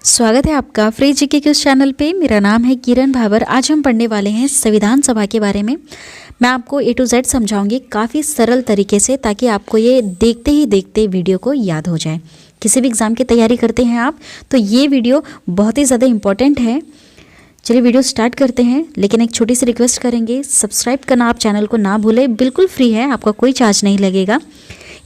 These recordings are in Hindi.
स्वागत है आपका फ्री जीके क्यूज चैनल पे। मेरा नाम है किरण भावर। आज हम पढ़ने वाले हैं संविधान सभा के बारे में। मैं आपको A to Z समझाऊंगी काफ़ी सरल तरीके से, ताकि आपको ये देखते ही देखते वीडियो को याद हो जाए। किसी भी एग्ज़ाम की तैयारी करते हैं आप, तो ये वीडियो बहुत ही ज़्यादा इम्पॉर्टेंट है। चलिए वीडियो स्टार्ट करते हैं, लेकिन एक छोटी सी रिक्वेस्ट करेंगे, सब्सक्राइब करना आप चैनल को ना भूलें। बिल्कुल फ्री है, आपका कोई चार्ज नहीं लगेगा।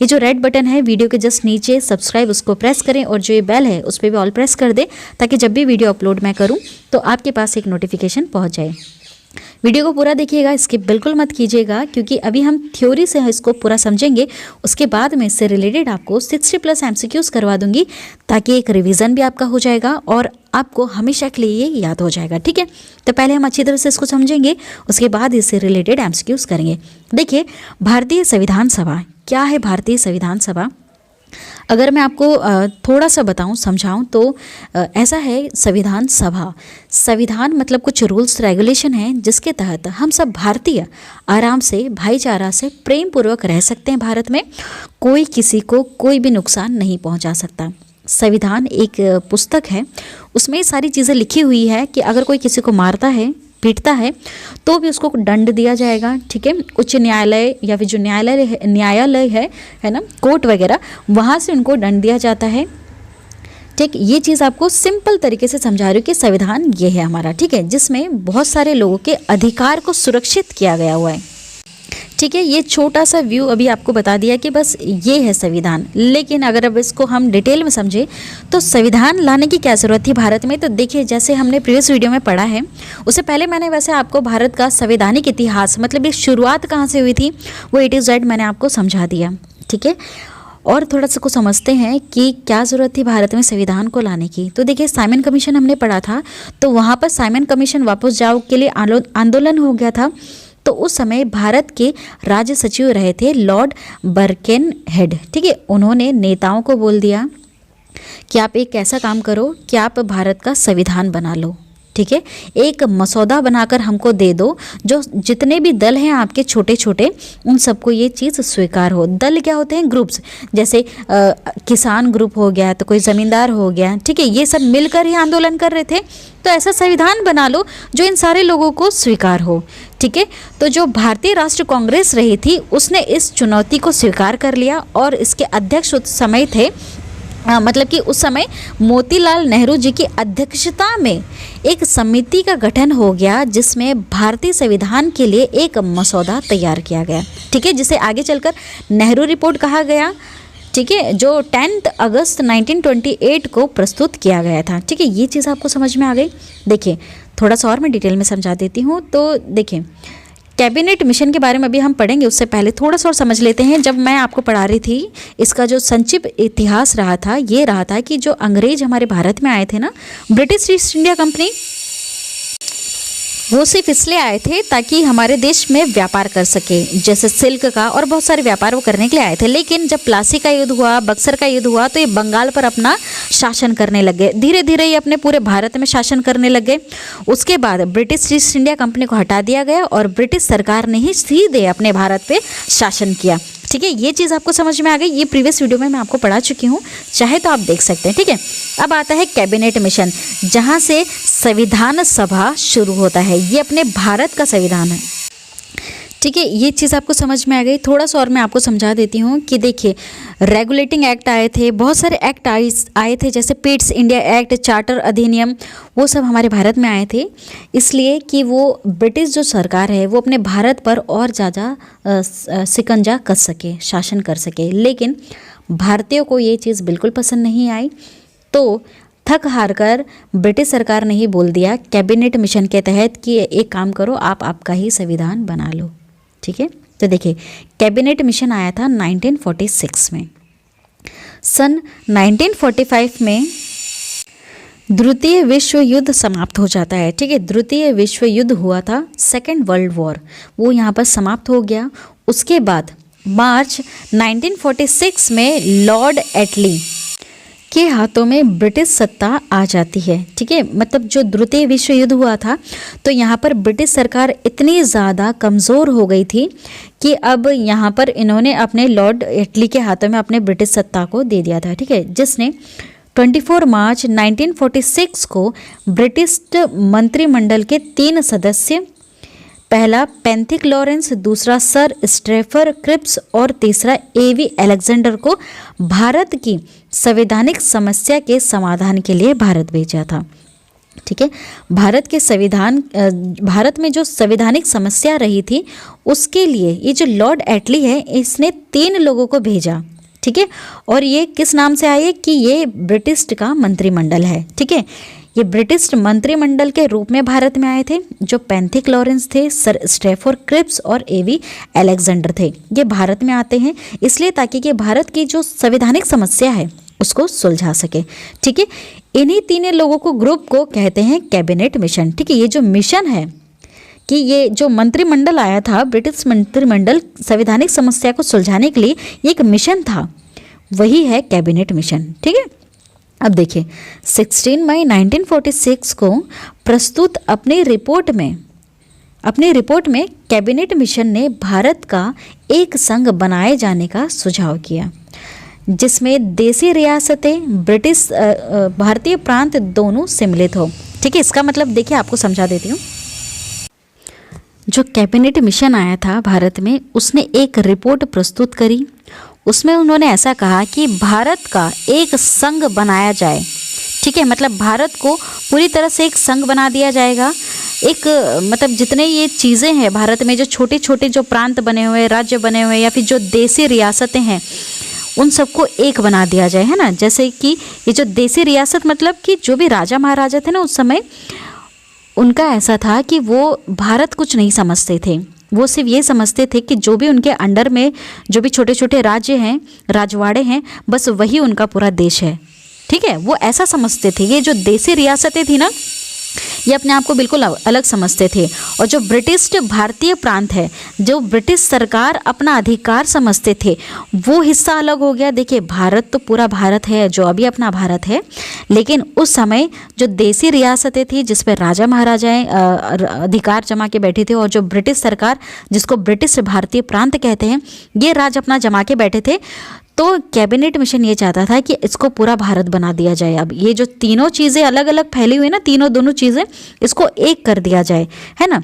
ये जो रेड बटन है वीडियो के जस्ट नीचे सब्सक्राइब, उसको प्रेस करें, और जो ये बेल है उस पर भी ऑल प्रेस कर दें, ताकि जब भी वीडियो अपलोड मैं करूं तो आपके पास एक नोटिफिकेशन पहुंच जाए। वीडियो को पूरा देखिएगा, इसके बिल्कुल मत कीजिएगा, क्योंकि अभी हम थ्योरी से इसको पूरा समझेंगे। उसके बाद में इससे रिलेटेड आपको 60+ MCQs करवा दूंगी, ताकि एक रिवीजन भी आपका हो जाएगा और आपको हमेशा के लिए ये याद हो जाएगा। ठीक है, तो पहले हम अच्छी तरह से इसको समझेंगे, उसके बाद इससे रिलेटेड MCQs करेंगे। देखिए, भारतीय संविधान सभा क्या है। भारतीय संविधान सभा अगर मैं आपको थोड़ा सा बताऊं, समझाऊं, तो ऐसा है संविधान सभा। संविधान मतलब कुछ रूल्स रेगुलेशन हैं, जिसके तहत हम सब भारतीय आराम से, भाईचारा से, प्रेम पूर्वक रह सकते हैं। भारत में कोई किसी को कोई भी नुकसान नहीं पहुंचा सकता। संविधान एक पुस्तक है, उसमें सारी चीज़ें लिखी हुई है कि अगर कोई किसी को मारता है, पीटता है, तो भी उसको दंड दिया जाएगा। ठीक है, उच्च न्यायालय या फिर जो न्यायालय है ना, कोर्ट वगैरह, वहाँ से उनको दंड दिया जाता है। ठीक, ये चीज़ आपको सिंपल तरीके से समझा रही हूँ कि संविधान ये है हमारा। ठीक है, जिसमें बहुत सारे लोगों के अधिकार को सुरक्षित किया गया हुआ है। ठीक है, ये छोटा सा व्यू अभी आपको बता दिया कि बस ये है संविधान। लेकिन अगर अब इसको हम डिटेल में समझे, तो संविधान लाने की क्या ज़रूरत थी भारत में। तो देखिए, जैसे हमने प्रीवियस वीडियो में पढ़ा है, उससे पहले मैंने वैसे आपको भारत का संवैधानिक इतिहास, मतलब ये शुरुआत कहाँ से हुई थी, वो A to Z मैंने आपको समझा दिया। ठीक है, और थोड़ा सा को समझते हैं कि क्या ज़रूरत थी भारत में संविधान को लाने की। तो देखिए, साइमन कमीशन हमने पढ़ा था, तो वहाँ पर साइमन कमीशन वापस जाओ के लिए आंदोलन हो गया था। तो उस समय भारत के राज्य सचिव रहे थे लॉर्ड बर्केनहेड। ठीक है, उन्होंने नेताओं को बोल दिया कि आप एक ऐसा काम करो कि आप भारत का संविधान बना लो। ठीक है, एक मसौदा बनाकर हमको दे दो, जो जितने भी दल हैं आपके छोटे छोटे, उन सबको ये चीज़ स्वीकार हो। दल क्या होते हैं? ग्रुप्स। जैसे किसान ग्रुप हो गया, तो कोई ज़मींदार हो गया। ठीक है, ये सब मिलकर ही आंदोलन कर रहे थे। तो ऐसा संविधान बना लो जो इन सारे लोगों को स्वीकार हो। ठीक है, तो जो भारतीय राष्ट्रीय कांग्रेस रही थी, उसने इस चुनौती को स्वीकार कर लिया, और इसके अध्यक्ष उस समय थे, मतलब कि उस समय मोतीलाल नेहरू जी की अध्यक्षता में एक समिति का गठन हो गया, जिसमें भारतीय संविधान के लिए एक मसौदा तैयार किया गया। ठीक है, जिसे आगे चलकर नेहरू रिपोर्ट कहा गया। ठीक है, जो 10 अगस्त 1928 को प्रस्तुत किया गया था। ठीक है, ये चीज़ आपको समझ में आ गई। देखिए, थोड़ा सा और मैं डिटेल में समझा देती हूँ। तो देखिए, कैबिनेट मिशन के बारे में अभी हम पढ़ेंगे, उससे पहले थोड़ा सा और समझ लेते हैं। जब मैं आपको पढ़ा रही थी, इसका जो संक्षिप्त इतिहास रहा था, ये रहा था कि जो अंग्रेज हमारे भारत में आए थे ना, ब्रिटिश ईस्ट इंडिया कंपनी, वो सिर्फ इसलिए आए थे ताकि हमारे देश में व्यापार कर सके, जैसे सिल्क का और बहुत सारे व्यापार वो करने के लिए आए थे। लेकिन जब प्लासी का युद्ध हुआ, बक्सर का युद्ध हुआ, तो ये बंगाल पर अपना शासन करने लग गए। धीरे धीरे ये अपने पूरे भारत में शासन करने लग गए। उसके बाद ब्रिटिश ईस्ट इंडिया कंपनी को हटा दिया गया, और ब्रिटिश सरकार ने ही सीधे अपने भारत पे शासन किया। ठीक है, ये चीज़ आपको समझ में आ गई। ये प्रीवियस वीडियो में मैं आपको पढ़ा चुकी हूँ, चाहे तो आप देख सकते हैं। ठीक है, अब आता है कैबिनेट मिशन, जहाँ से संविधान सभा शुरू होता है। ये अपने भारत का संविधान है। ठीक है, ये चीज़ आपको समझ में आ गई। थोड़ा सा और मैं आपको समझा देती हूँ कि देखिए, रेगुलेटिंग एक्ट आए थे, बहुत सारे एक्ट आए थे, जैसे पिट्स इंडिया एक्ट, चार्टर अधिनियम, वो सब हमारे भारत में आए थे, इसलिए कि वो ब्रिटिश जो सरकार है, वो अपने भारत पर और ज़्यादा शिकंजा कस सके, शासन कर सके। लेकिन भारतीयों को ये चीज़ बिल्कुल पसंद नहीं आई, तो थक हार कर ब्रिटिश सरकार ने ही बोल दिया कैबिनेट मिशन के तहत कि एक काम करो, आप आपका ही संविधान बना लो। ठीक है, तो देखिए, कैबिनेट मिशन आया था 1946 में। सन 1945 में द्वितीय विश्व युद्ध समाप्त हो जाता है। ठीक है, द्वितीय विश्व युद्ध हुआ था, सेकेंड वर्ल्ड वॉर, वो यहाँ पर समाप्त हो गया। उसके बाद मार्च 1946 में लॉर्ड एटली के हाथों में ब्रिटिश सत्ता आ जाती है। ठीक है, मतलब जो द्वितीय विश्व युद्ध हुआ था, तो यहाँ पर ब्रिटिश सरकार इतनी ज़्यादा कमज़ोर हो गई थी कि अब यहाँ पर इन्होंने अपने लॉर्ड एटली के हाथों में अपने ब्रिटिश सत्ता को दे दिया था। ठीक है, जिसने 24 मार्च 1946 को ब्रिटिश मंत्रिमंडल के 3 सदस्य, पहला पेंथिक लॉरेंस, दूसरा सर स्ट्रेफर क्रिप्स और तीसरा एवी अलेक्जेंडर को भारत की संवैधानिक समस्या के समाधान के लिए भारत भेजा था। ठीक है, भारत में जो संवैधानिक समस्या रही थी उसके लिए ये जो लॉर्ड एटली है इसने 3 लोगों को भेजा। ठीक है, और ये किस नाम से आए कि ये ब्रिटिश का मंत्रिमंडल है। ठीक है, ये ब्रिटिश मंत्रिमंडल के रूप में भारत में आए थे, जो पेंथिक लॉरेंस थे, सर स्ट्रेफोर्ड क्रिप्स और एवी अलेक्जेंडर थे। ये भारत में आते हैं इसलिए ताकि कि भारत की जो संवैधानिक समस्या है उसको सुलझा सके। ठीक है, इन्हीं 3 लोगों को ग्रुप को कहते हैं कैबिनेट मिशन। ठीक है, ये जो मिशन है कि ये जो मंत्रिमंडल आया था, ब्रिटिश मंत्रिमंडल संवैधानिक समस्या को सुलझाने के लिए ये एक मिशन था, वही है कैबिनेट मिशन। ठीक है, अब देखिए 16 मई 1946 को प्रस्तुत अपनी रिपोर्ट में कैबिनेट मिशन ने भारत का एक संघ बनाए जाने का सुझाव किया, जिसमें देसी रियासतें, ब्रिटिश भारतीय प्रांत दोनों सम्मिलित हो। ठीक है, इसका मतलब देखिए आपको समझा देती हूँ। जो कैबिनेट मिशन आया था भारत में, उसने एक रिपोर्ट प्रस्तुत करी। उसमें उन्होंने ऐसा कहा कि भारत का एक संघ बनाया जाए। ठीक है, मतलब भारत को पूरी तरह से एक संघ बना दिया जाएगा। एक मतलब जितने ये चीज़ें हैं भारत में, जो छोटे छोटे जो प्रांत बने हुए, राज्य बने हुए या फिर जो देसी रियासतें हैं, उन सबको एक बना दिया जाए, है ना। जैसे कि ये जो देसी रियासत मतलब कि जो भी राजा महाराजा थे ना उस समय, उनका ऐसा था कि वो भारत कुछ नहीं समझते थे। वो सिर्फ ये समझते थे कि जो भी उनके अंडर में जो भी छोटे छोटे राज्य हैं, राजवाड़े हैं, बस वही उनका पूरा देश है। ठीक है, वो ऐसा समझते थे। ये जो देसी रियासतें थी ना, ये अपने आप को बिल्कुल अलग समझते थे। और जो ब्रिटिश भारतीय प्रांत है, जो ब्रिटिश सरकार अपना अधिकार समझते थे, वो हिस्सा अलग हो गया। देखिए, भारत तो पूरा भारत है जो अभी अपना भारत है, लेकिन उस समय जो देसी रियासतें थी जिस पर राजा महाराजाएं अधिकार जमा के बैठे थे, और जो ब्रिटिश सरकार जिसको ब्रिटिश भारतीय प्रांत कहते हैं, ये राज अपना जमा के बैठे थे। तो कैबिनेट मिशन ये चाहता था कि इसको पूरा भारत बना दिया जाए। अब ये जो तीनों चीज़ें अलग अलग फैली हुई ना, दोनों चीज़ें, इसको एक कर दिया जाए, है ना।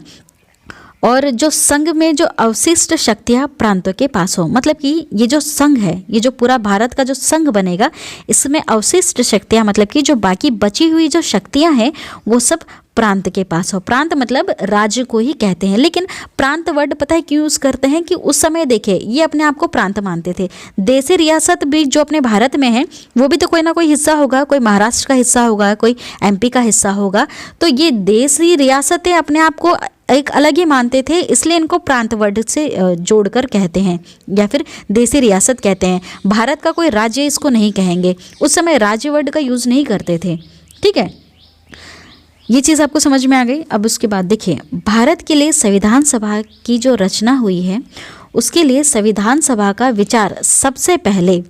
और जो संघ में जो अवशिष्ट शक्तियाँ प्रांतों के पास हो, मतलब कि ये जो संघ है, ये जो पूरा भारत का जो संघ बनेगा, इसमें अवशिष्ट शक्तियाँ मतलब कि जो बाकी बची हुई जो शक्तियाँ हैं वो सब प्रांत के पास हो। प्रांत मतलब राज्य को ही कहते हैं, लेकिन प्रांत वर्ड पता है क्यों यूज़ करते हैं कि उस समय देखिए ये अपने आप को प्रांत मानते थे। देसी रियासत भी जो अपने भारत में है वो भी तो कोई ना कोई हिस्सा होगा, कोई महाराष्ट्र का हिस्सा होगा, कोई एमपी का हिस्सा होगा। तो ये देसी रियासतें अपने आप को एक अलग ही मानते थे, इसलिए इनको प्रांत वर्ड से जोड़कर कहते हैं या फिर देसी रियासत कहते हैं। भारत का कोई राज्य इसको नहीं कहेंगे, उस समय राज्य वर्ड का यूज़ नहीं करते थे। ठीक है, ये चीज़ आपको समझ में आ गई। अब उसके बाद देखिए, भारत के लिए संविधान सभा की जो रचना हुई है, उसके लिए संविधान सभा का विचार सबसे पहले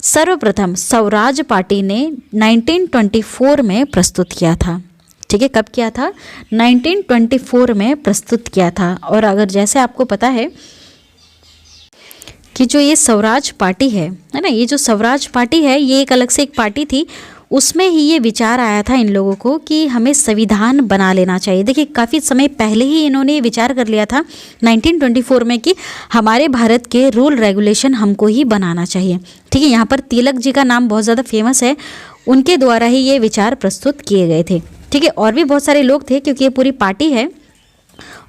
सर्वप्रथम स्वराज पार्टी ने 1924 में प्रस्तुत किया था। ठीक है, कब किया था? 1924 में प्रस्तुत किया था। और अगर जैसे आपको पता है कि जो ये स्वराज पार्टी है ना, ये जो स्वराज पार्टी है ये एक अलग से एक पार्टी थी, उसमें ही ये विचार आया था इन लोगों को कि हमें संविधान बना लेना चाहिए। देखिए, काफ़ी समय पहले ही इन्होंने ये विचार कर लिया था 1924 में कि हमारे भारत के रूल रेगुलेशन हमको ही बनाना चाहिए। ठीक है, यहाँ पर तिलक जी का नाम बहुत ज़्यादा फेमस है, उनके द्वारा ही ये विचार प्रस्तुत किए गए थे। ठीक है, और भी बहुत सारे लोग थे क्योंकि ये पूरी पार्टी है।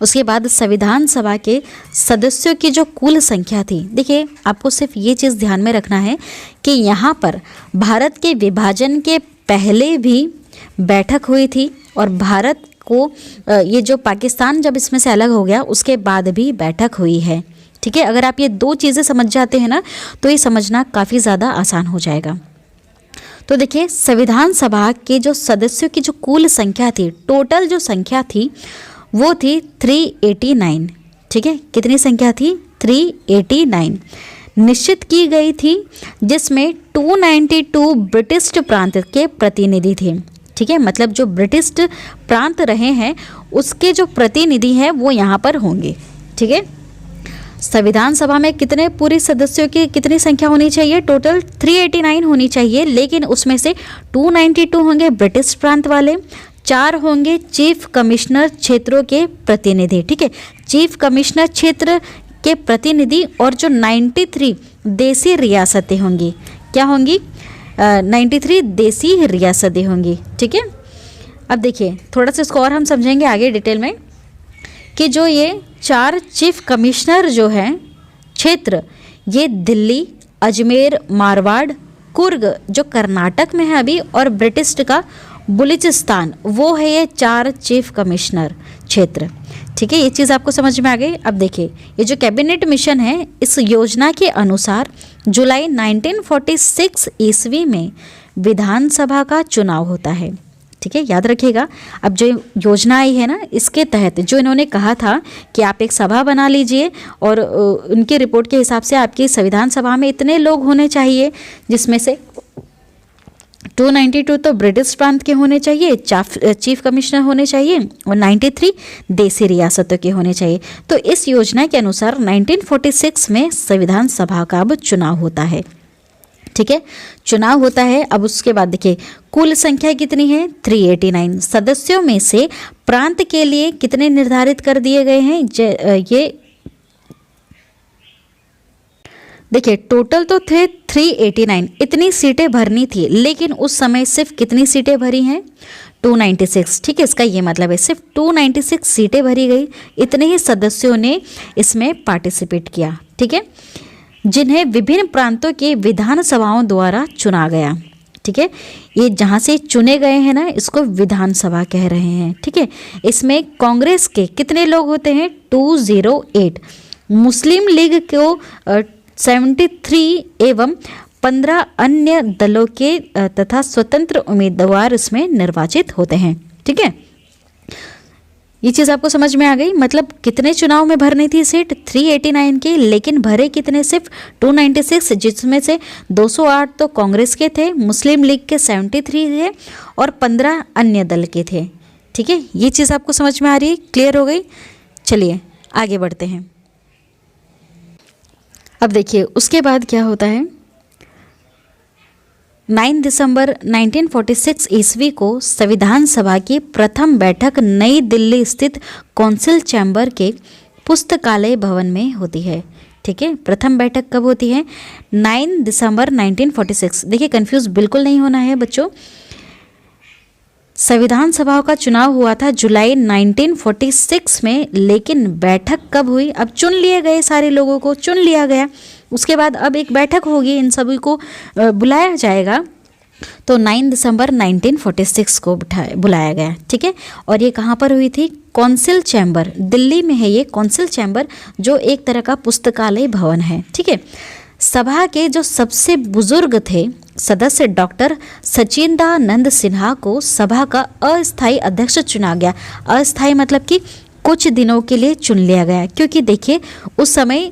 उसके बाद संविधान सभा के सदस्यों की जो कुल संख्या थी, देखिए आपको सिर्फ ये चीज़ ध्यान में रखना है कि यहाँ पर भारत के विभाजन के पहले भी बैठक हुई थी और भारत को ये जो पाकिस्तान जब इसमें से अलग हो गया उसके बाद भी बैठक हुई है। ठीक है, अगर आप ये दो चीज़ें समझ जाते हैं ना तो ये समझना काफ़ी ज़्यादा आसान हो जाएगा। तो देखिए, संविधान सभा के जो सदस्यों की जो कुल संख्या थी, टोटल जो संख्या थी वो थी 389। ठीक है, कितनी संख्या थी? 389 निश्चित की गई थी, जिसमें 292 ब्रिटिश प्रांत के प्रतिनिधि थे। ठीक है, मतलब जो ब्रिटिश प्रांत रहे हैं उसके जो प्रतिनिधि हैं वो यहाँ पर होंगे। ठीक है, संविधान सभा में कितने पूरी सदस्यों की कितनी संख्या होनी चाहिए? टोटल 389 होनी चाहिए, लेकिन उसमें से 292 होंगे ब्रिटिश प्रांत वाले, 4 होंगे चीफ कमिश्नर क्षेत्रों के प्रतिनिधि, ठीक है, चीफ कमिश्नर क्षेत्र के प्रतिनिधि, और जो 93 देसी रियासतें होंगी, क्या होंगी? 93 देसी रियासतें होंगी, ठीक है। अब देखिए थोड़ा सा इसको और हम समझेंगे आगे डिटेल में कि जो ये 4 चीफ कमिश्नर जो हैं क्षेत्र, ये दिल्ली, अजमेर, मारवाड़, कुर्ग जो कर्नाटक में है अभी, और ब्रिटिश का बलूचिस्तान, वो है ये 4 चीफ कमिश्नर क्षेत्र, ठीक है। ये चीज़ आपको समझ में आ गई। अब देखिए ये जो कैबिनेट मिशन है, इस योजना के अनुसार जुलाई 1946 ईस्वी में विधानसभा का चुनाव होता है, ठीक है, याद रखिएगा। अब जो योजना आई है ना, इसके तहत जो इन्होंने कहा था कि आप एक सभा बना लीजिए और उनकी रिपोर्ट के हिसाब से आपकी संविधान सभा में इतने लोग होने चाहिए, जिसमें से 292 तो ब्रिटिश प्रांत के होने चाहिए, चीफ कमिश्नर होने चाहिए, और 93 देसी रियासतों के होने चाहिए। तो इस योजना के अनुसार 1946 में संविधान सभा का अब चुनाव होता है, ठीक है, चुनाव होता है। अब उसके बाद देखिए कुल संख्या कितनी है? 389 सदस्यों में से प्रांत के लिए कितने निर्धारित कर दिए गए हैं? ये देखिए टोटल तो थे 389, इतनी सीटें भरनी थी, लेकिन उस समय सिर्फ कितनी सीटें भरी हैं? 296, ठीक है। इसका ये मतलब है सिर्फ 296 सीटें भरी गई, इतने ही सदस्यों ने इसमें पार्टिसिपेट किया, ठीक है, जिन्हें विभिन्न प्रांतों के विधानसभाओं द्वारा चुना गया, ठीक है। ये जहाँ से चुने गए हैं ना, इसको विधानसभा कह रहे हैं, ठीक है। इसमें कांग्रेस के कितने लोग होते हैं? 208, मुस्लिम लीग को 73 एवं 15 अन्य दलों के तथा स्वतंत्र उम्मीदवार इसमें निर्वाचित होते हैं, ठीक है। ये चीज़ आपको समझ में आ गई। मतलब कितने चुनाव में भरनी थी सीट? 389 की, लेकिन भरे कितने? सिर्फ 296, जिसमें से 208 तो कांग्रेस के थे, मुस्लिम लीग के 73 थे और 15 अन्य दल के थे, ठीक है। ये चीज़ आपको समझ में आ रही है? क्लियर हो गई? चलिए आगे बढ़ते हैं। अब देखिए उसके बाद क्या होता है। 9 दिसंबर 1946 ईस्वी को संविधान सभा की प्रथम बैठक नई दिल्ली स्थित कौंसिल चैम्बर के पुस्तकालय भवन में होती है, ठीक है। प्रथम बैठक कब होती है? 9 दिसंबर 1946। देखिए कंफ्यूज बिल्कुल नहीं होना है बच्चों। संविधान सभा का चुनाव हुआ था जुलाई 1946 में, लेकिन बैठक कब हुई? अब चुन लिए गए, सारे लोगों को चुन लिया गया, उसके बाद अब एक बैठक होगी, इन सभी को बुलाया जाएगा, तो 9 दिसंबर 1946 को बुलाया गया, ठीक है। और ये कहाँ पर हुई थी? कौंसिल चैम्बर, दिल्ली में है ये कौंसिल चैम्बर, जो एक तरह का पुस्तकालय भवन है, ठीक है। सभा के जो सबसे बुजुर्ग थे सदस्य डॉक्टर सचिदानंद सिन्हा को सभा का अस्थायी अध्यक्ष चुना गया। अस्थायी मतलब कि कुछ दिनों के लिए चुन लिया गया, क्योंकि देखिए उस समय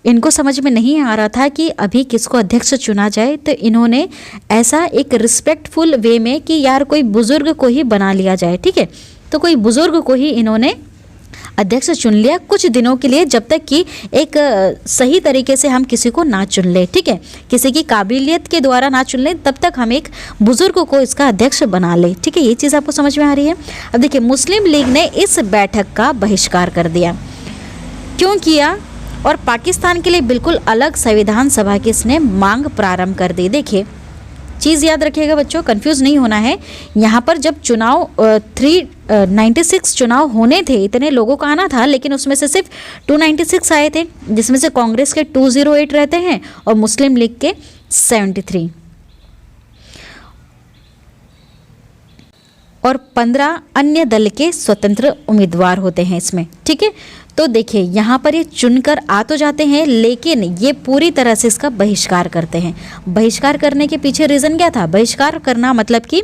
इनको समझ में नहीं आ रहा था कि अभी किसको अध्यक्ष चुना जाए, तो इन्होंने ऐसा एक रिस्पेक्टफुल वे में कि यार कोई बुजुर्ग को ही बना लिया जाए, ठीक है। तो कोई बुजुर्ग को ही इन्होंने अध्यक्ष चुन लिया कुछ दिनों के लिए, जब तक कि एक सही तरीके से हम किसी को ना चुन ले, ठीक है, किसी की काबिलियत के द्वारा ना चुन ले, तब तक हम एक बुजुर्ग को इसका अध्यक्ष बना ले, ठीक है। ये चीज़ आपको समझ में आ रही है। अब देखिए मुस्लिम लीग ने इस बैठक का बहिष्कार कर दिया। क्यों किया? और पाकिस्तान के लिए बिल्कुल अलग संविधान सभा की इसने मांग प्रारंभ कर दी। देखिए चीज़ याद रखिएगा बच्चों, कंफ्यूज नहीं होना है। यहाँ पर जब चुनाव 396 चुनाव होने थे, इतने लोगों का आना था, लेकिन उसमें से सिर्फ 296 आए थे, जिसमें से कांग्रेस के 208 रहते हैं और मुस्लिम लीग के 73 और 15 अन्य दल के स्वतंत्र उम्मीदवार होते हैं इसमें, ठीक है। तो देखिए यहाँ पर ये चुनकर आ तो जाते हैं, लेकिन ये पूरी तरह से इसका बहिष्कार करते हैं। बहिष्कार करने के पीछे रीज़न क्या था? बहिष्कार करना मतलब कि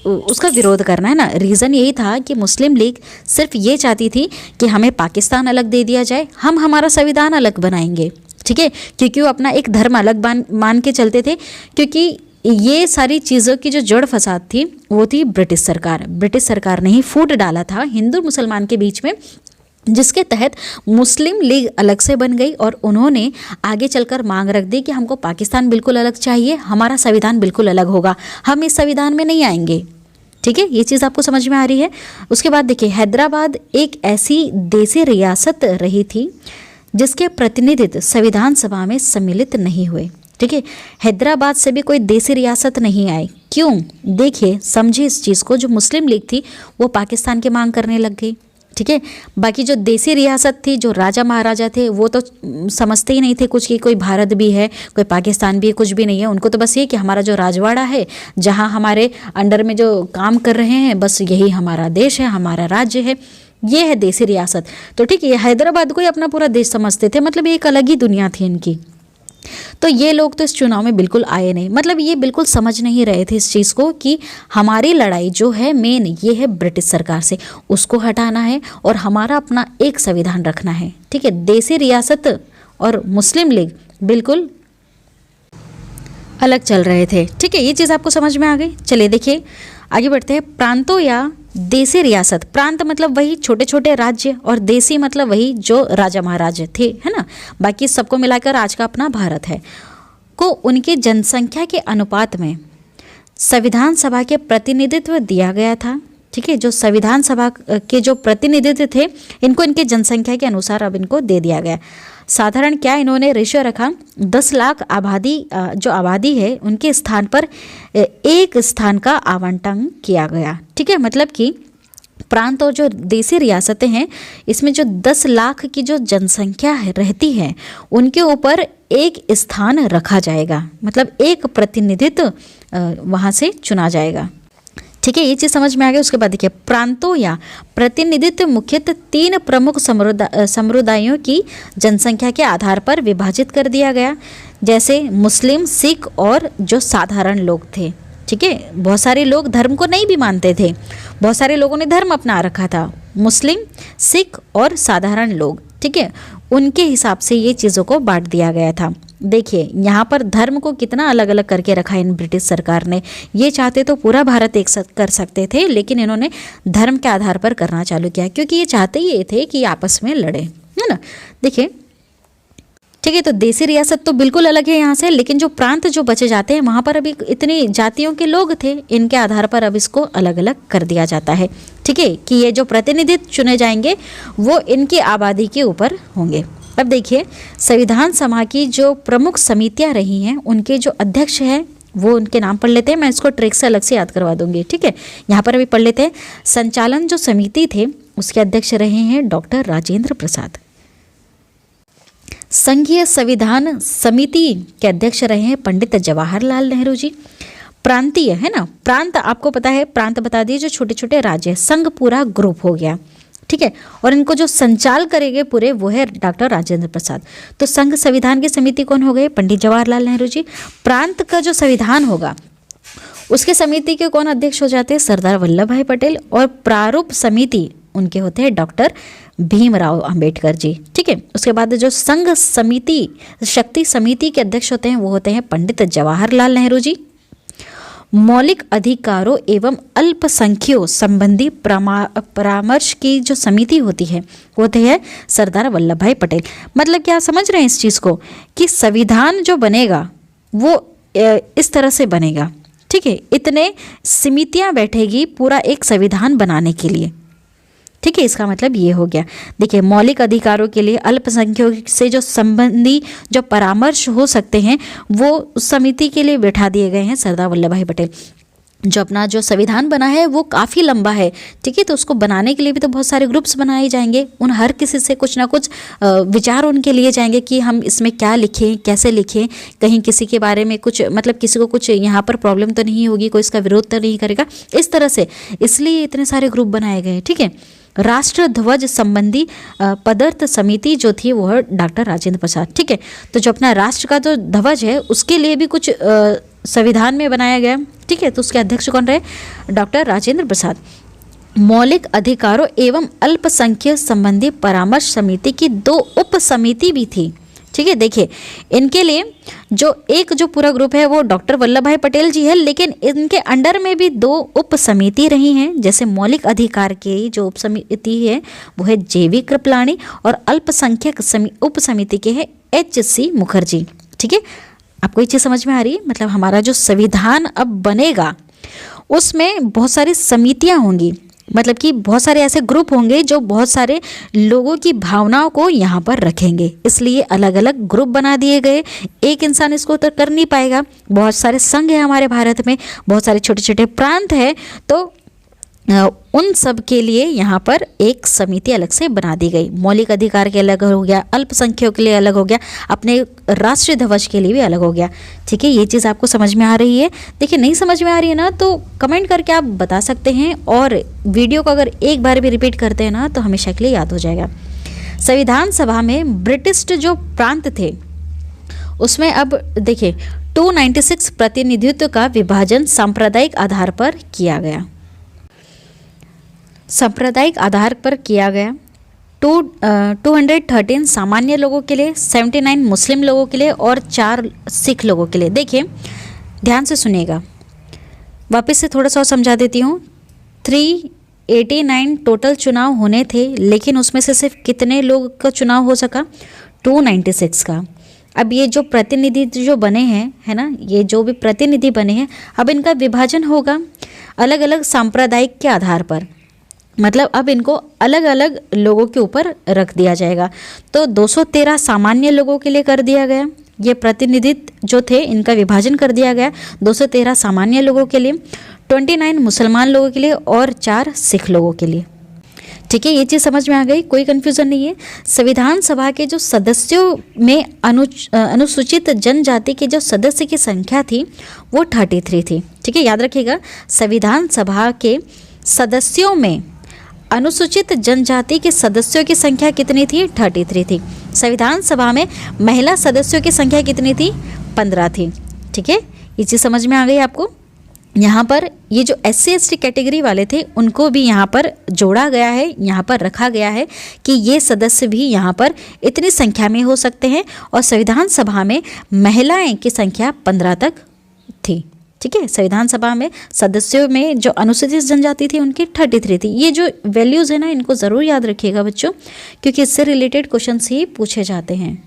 उसका विरोध करना है ना। रीज़न यही था कि मुस्लिम लीग सिर्फ ये चाहती थी कि हमें पाकिस्तान अलग दे दिया जाए, हम हमारा संविधान अलग बनाएंगे, ठीक है, क्योंकि वो अपना एक धर्म अलग मान के चलते थे। क्योंकि ये सारी चीज़ों की जो जड़ फसाद थी वो थी ब्रिटिश सरकार। ब्रिटिश सरकार ने ही फूट डाला था हिंदू मुसलमान के बीच में जिसके तहत मुस्लिम लीग अलग से बन गई और उन्होंने आगे चलकर मांग रख दी कि हमको पाकिस्तान बिल्कुल अलग चाहिए, हमारा संविधान बिल्कुल अलग होगा, हम इस संविधान में नहीं आएंगे। ठीक है, ये चीज़ आपको समझ में आ रही है। उसके बाद देखिए, हैदराबाद एक ऐसी देसी रियासत रही थी जिसके प्रतिनिधित्व संविधान सभा में सम्मिलित नहीं हुए। ठीक है, हैदराबाद से भी कोई देसी रियासत नहीं आई। क्यों? देखिए, समझिए इस चीज़ को, जो मुस्लिम लीग थी वो पाकिस्तान की मांग करने लग गई। ठीक है, बाकी जो देसी रियासत थी, जो राजा महाराजा थे, वो तो समझते ही नहीं थे कुछ कि कोई भारत भी है, कोई पाकिस्तान भी है, कुछ भी नहीं है। उनको तो बस ये कि हमारा जो राजवाड़ा है, जहाँ हमारे अंडर में जो काम कर रहे हैं, बस यही हमारा देश है, हमारा राज्य है, ये है देसी रियासत। तो ठीक है, हैदराबाद को ही अपना पूरा देश समझते थे, मतलब ये एक अलग ही दुनिया थी इनकी। तो ये लोग तो इस चुनाव में बिल्कुल आए नहीं, मतलब ये बिल्कुल समझ नहीं रहे थे इस चीज़ को कि हमारी लड़ाई जो है मेन ये है ब्रिटिश सरकार से, उसको हटाना है और हमारा अपना एक संविधान रखना है। ठीक है, देसी रियासत और मुस्लिम लीग बिल्कुल अलग चल रहे थे। ठीक है, ये चीज़ आपको समझ में आ गई। चलिए देखिए आगे बढ़ते हैं। प्रांतों या देसी रियासत, प्रांत मतलब वही छोटे छोटे राज्य और देसी मतलब वही जो राजा महाराजा थे, है ना, बाकी सबको मिलाकर आज का अपना भारत है, को उनकी जनसंख्या के अनुपात में संविधान सभा के प्रतिनिधित्व दिया गया था। ठीक है, जो संविधान सभा के जो प्रतिनिधित्व थे इनको इनके जनसंख्या के अनुसार अब इनको दे दिया गया। साधारण क्या इन्होंने रेशियो रखा, 10 लाख आबादी जो आबादी है उनके स्थान पर एक स्थान का आवंटन किया गया। ठीक है, मतलब कि प्रांत और जो देसी रियासतें हैं इसमें जो 10 लाख की जो जनसंख्या है रहती है उनके ऊपर एक स्थान रखा जाएगा, मतलब एक प्रतिनिधित्व वहाँ से चुना जाएगा। ठीक है, ये चीज़ समझ में आ गई। उसके बाद देखिए, प्रांतों या प्रतिनिधित्व मुख्यतः 3 प्रमुख समुदायों की जनसंख्या के आधार पर विभाजित कर दिया गया, जैसे मुस्लिम, सिख और जो साधारण लोग थे। ठीक है, बहुत सारे लोग धर्म को नहीं भी मानते थे, बहुत सारे लोगों ने धर्म अपना रखा था, मुस्लिम, सिख और साधारण लोग। ठीक है, उनके हिसाब से ये चीज़ों को बांट दिया गया था। देखिए यहाँ पर धर्म को कितना अलग अलग करके रखा इन ब्रिटिश सरकार ने। ये चाहते तो पूरा भारत एक कर सकते थे, लेकिन इन्होंने धर्म के आधार पर करना चालू किया, क्योंकि ये चाहते ही ये थे कि आपस में लड़े, है ना। देखिए ठीक है, तो देसी रियासत तो बिल्कुल अलग है यहाँ से, लेकिन जो प्रांत जो बचे जाते हैं वहाँ पर अभी इतनी जातियों के लोग थे, इनके आधार पर अब इसको अलग अलग कर दिया जाता है। ठीक है, कि ये जो प्रतिनिधित्व चुने जाएंगे वो इनकी आबादी के ऊपर होंगे। अब देखिए, संविधान सभा की जो प्रमुख समितियां रही हैं उनके जो अध्यक्ष हैं वो उनके नाम पढ़ लेते हैं। मैं इसको ट्रिक से अलग से याद करवा दूंगी। ठीक है, यहाँ पर अभी पढ़ लेते हैं। संचालन जो समिति थे उसके अध्यक्ष रहे हैं डॉक्टर राजेंद्र प्रसाद। संघीय संविधान समिति के अध्यक्ष रहे हैं पंडित जवाहरलाल नेहरू जी। प्रांतीय है ना, प्रांत आपको पता है, प्रांत बता दिए जो छोटे छोटे राज्य, संघ पूरा ग्रुप हो गया। ठीक है, और इनको जो संचाल करेंगे पूरे वो है डॉक्टर राजेंद्र प्रसाद। तो संघ संविधान की समिति कौन हो गए? पंडित जवाहरलाल नेहरू जी। प्रांत का जो संविधान होगा उसके समिति के कौन अध्यक्ष हो जाते हैं? सरदार वल्लभ भाई पटेल। और प्रारूप समिति उनके होते हैं डॉक्टर भीमराव अंबेडकर जी। ठीक है, उसके बाद जो संघ समिति शक्ति समिति के अध्यक्ष होते हैं वो होते हैं पंडित जवाहरलाल नेहरू जी। मौलिक अधिकारों एवं अल्पसंख्यों संबंधी परामर्श की जो समिति होती है वो होते हैं सरदार वल्लभ भाई पटेल। मतलब क्या समझ रहे हैं इस चीज़ को कि संविधान जो बनेगा वो इस तरह से बनेगा। ठीक है, इतने समितियां बैठेगी पूरा एक संविधान बनाने के लिए। ठीक है, इसका मतलब ये हो गया। देखिए, मौलिक अधिकारों के लिए अल्पसंख्यकों से जो संबंधी जो परामर्श हो सकते हैं वो उस समिति के लिए बैठा दिए गए हैं सरदार वल्लभ भाई पटेल। जो अपना जो संविधान बना है वो काफ़ी लंबा है। ठीक है, तो उसको बनाने के लिए भी तो बहुत सारे ग्रुप्स बनाए जाएंगे, उन हर किसी से कुछ ना कुछ विचार उनके लिए जाएंगे कि हम इसमें क्या लिखें, कैसे लिखें, कहीं किसी के बारे में कुछ मतलब किसी को कुछ यहाँ पर प्रॉब्लम तो नहीं होगी, कोई इसका विरोध तो नहीं करेगा, इस तरह से इसलिए इतने सारे ग्रुप बनाए गए। ठीक है, राष्ट्र ध्वज संबंधी पदार्थ समिति जो थी वो है डॉक्टर राजेंद्र प्रसाद। ठीक है, तो जो अपना राष्ट्र का जो ध्वज है उसके लिए भी कुछ संविधान में बनाया गया। ठीक है, तो उसके अध्यक्ष कौन रहे? डॉक्टर राजेंद्र प्रसाद। मौलिक अधिकारों एवं अल्पसंख्यक संबंधी परामर्श समिति की 2 उप समिति भी थी। ठीक है, देखिए इनके लिए जो पूरा ग्रुप है वो डॉक्टर वल्लभ भाई पटेल जी है, लेकिन इनके अंडर में भी 2 उप समिति रही हैं। जैसे मौलिक अधिकार की जो उप समिति है वो है जेवी कृपलानी, और अल्पसंख्यक उप समिति के है HC मुखर्जी। ठीक है, आपको ये चीज़ समझ में आ रही है? मतलब हमारा जो संविधान अब बनेगा उसमें बहुत सारी समितियां होंगी, मतलब कि बहुत सारे ऐसे ग्रुप होंगे जो बहुत सारे लोगों की भावनाओं को यहाँ पर रखेंगे, इसलिए अलग अलग ग्रुप बना दिए गए। एक इंसान इसको तो कर नहीं पाएगा, बहुत सारे संघ है हमारे भारत में, बहुत सारे छोटे छोटे प्रांत हैं, तो उन सब के लिए यहाँ पर एक समिति अलग से बना दी गई। मौलिक अधिकार के अलग हो गया, अल्पसंख्यकों के लिए अलग हो गया, अपने राष्ट्रीय ध्वज के लिए भी अलग हो गया। ठीक है, ये चीज़ आपको समझ में आ रही है? देखिए नहीं समझ में आ रही है ना, तो कमेंट करके आप बता सकते हैं, और वीडियो को अगर एक बार भी रिपीट करते हैं ना तो हमेशा के लिए याद हो जाएगा। संविधान सभा में ब्रिटिश जो प्रांत थे उसमें अब देखिए 296 प्रतिनिधित्व का विभाजन सांप्रदायिक आधार पर किया गया। सांप्रदायिक आधार पर किया गया। 213 सामान्य लोगों के लिए, 79 मुस्लिम लोगों के लिए और 4 सिख लोगों के लिए। देखिए ध्यान से सुनिएगा, वापस से थोड़ा सा और समझा देती हूँ। 389 टोटल चुनाव होने थे, लेकिन उसमें से सिर्फ कितने लोग का चुनाव हो सका? 296 का। अब ये जो प्रतिनिधि जो बने हैं, है ना, ये जो भी प्रतिनिधि बने हैं, अब इनका विभाजन होगा अलग अलग सांप्रदायिक के आधार पर, मतलब अब इनको अलग अलग लोगों के ऊपर रख दिया जाएगा। तो 213 सामान्य लोगों के लिए कर दिया गया, ये प्रतिनिधित्व जो थे इनका विभाजन कर दिया गया 213 सामान्य लोगों के लिए, 29 मुसलमान लोगों के लिए और 4 सिख लोगों के लिए। ठीक है, ये चीज़ समझ में आ गई, कोई कन्फ्यूज़न नहीं है। संविधान सभा के जो सदस्यों में अनुसूचित जनजाति के जो सदस्य की संख्या थी वो 33 थी। ठीक है, याद रखिएगा, संविधान सभा के सदस्यों में अनुसूचित जनजाति के सदस्यों की संख्या कितनी थी? 33 थी। संविधान सभा में महिला सदस्यों की संख्या कितनी थी? 15 थी। ठीक है, ये चीज़ समझ में आ गई आपको? यहाँ पर ये जो SC ST कैटेगरी वाले थे उनको भी यहाँ पर जोड़ा गया है, यहाँ पर रखा गया है कि ये सदस्य भी यहाँ पर इतनी संख्या में हो सकते हैं, और संविधान सभा में महिलाएं की संख्या 15 तक थी। ठीक है, संविधान सभा में सदस्यों में जो अनुसूचित जनजाति थी उनकी 33 थी। ये जो वैल्यूज़ है ना, इनको ज़रूर याद रखिएगा बच्चों, क्योंकि इससे रिलेटेड क्वेश्चंस ही पूछे जाते हैं।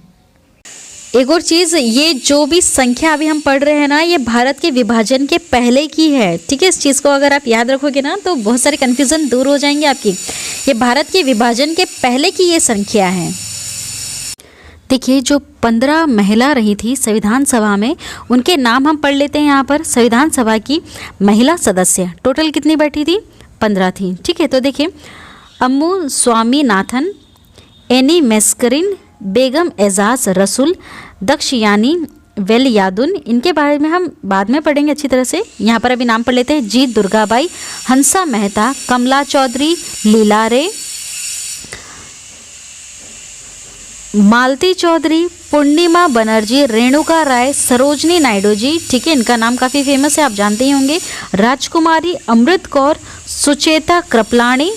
एक और चीज़, ये जो भी संख्या अभी हम पढ़ रहे हैं ना, ये भारत के विभाजन के पहले की है। ठीक है, इस चीज़ को अगर आप याद रखोगे ना तो बहुत सारे कन्फ्यूज़न दूर हो जाएंगे आपकी। ये भारत के विभाजन के पहले की ये संख्या है। देखिए जो 15 महिला रही थी संविधान सभा में, उनके नाम हम पढ़ लेते हैं यहाँ पर। संविधान सभा की महिला सदस्य टोटल कितनी बैठी थी? 15 थी। ठीक है, तो देखिए अम्मू स्वामीनाथन, एनी मेस्करिन, बेगम एजाज रसूल, दक्षयानी वेलयादुन, इनके बारे में हम बाद में पढ़ेंगे अच्छी तरह से। यहाँ पर अभी नाम पढ़ लेते हैं। जीत दुर्गाबाई, हंसा मेहता, कमला चौधरी, लीला रे, मालती चौधरी, पूर्णिमा बनर्जी, रेणुका राय, सरोजनी नायडू जी। ठीक है, इनका नाम काफ़ी फेमस है, आप जानते ही होंगे। राजकुमारी, अमृत कौर, सुचेता कृपलानी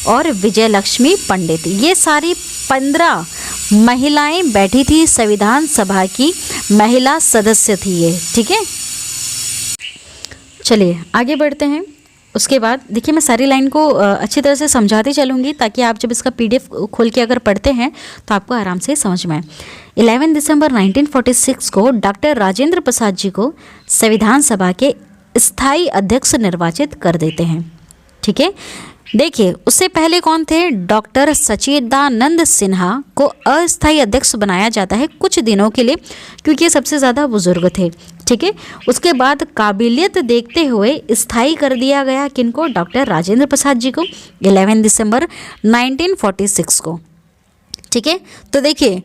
और विजयलक्ष्मी पंडित। ये सारी 15 महिलाएं बैठी थी, संविधान सभा की महिला सदस्य थी ये। ठीक है, चलिए आगे बढ़ते हैं। उसके बाद देखिए मैं सारी लाइन को अच्छी तरह से समझाती चलूँगी, ताकि आप जब इसका PDF खोल के अगर पढ़ते हैं तो आपको आराम से समझ में आए। 11 दिसंबर 1946 को डॉक्टर राजेंद्र प्रसाद जी को संविधान सभा के स्थायी अध्यक्ष निर्वाचित कर देते हैं। ठीक है, देखिए उससे पहले कौन थे? डॉक्टर सच्चिदानंद सिन्हा को अस्थायी अध्यक्ष बनाया जाता है कुछ दिनों के लिए, क्योंकि ये सबसे ज़्यादा बुजुर्ग थे। ठीक है, उसके बाद काबिलियत देखते हुए स्थायी कर दिया गया किनको? डॉक्टर राजेंद्र प्रसाद जी को 11 दिसंबर 1946 को। ठीक है, तो देखिए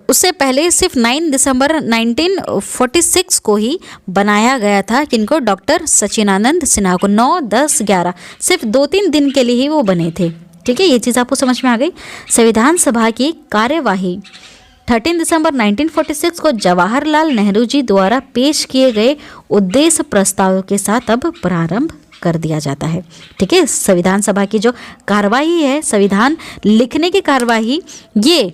उससे पहले सिर्फ 9 दिसंबर 1946 को ही बनाया गया था किनको? डॉक्टर सच्चिदानंद सिन्हा को। 9, 10, 11 सिर्फ 2-3 दिन के लिए ही वो बने थे। ठीक है, ये चीज़ आपको समझ में आ गई। संविधान सभा की कार्यवाही 13 दिसंबर 1946 को जवाहरलाल नेहरू जी द्वारा पेश किए गए उद्देश्य प्रस्ताव के साथ अब प्रारंभ कर दिया जाता है। ठीक है, संविधान सभा की जो कार्यवाही है, संविधान लिखने की कार्यवाही, ये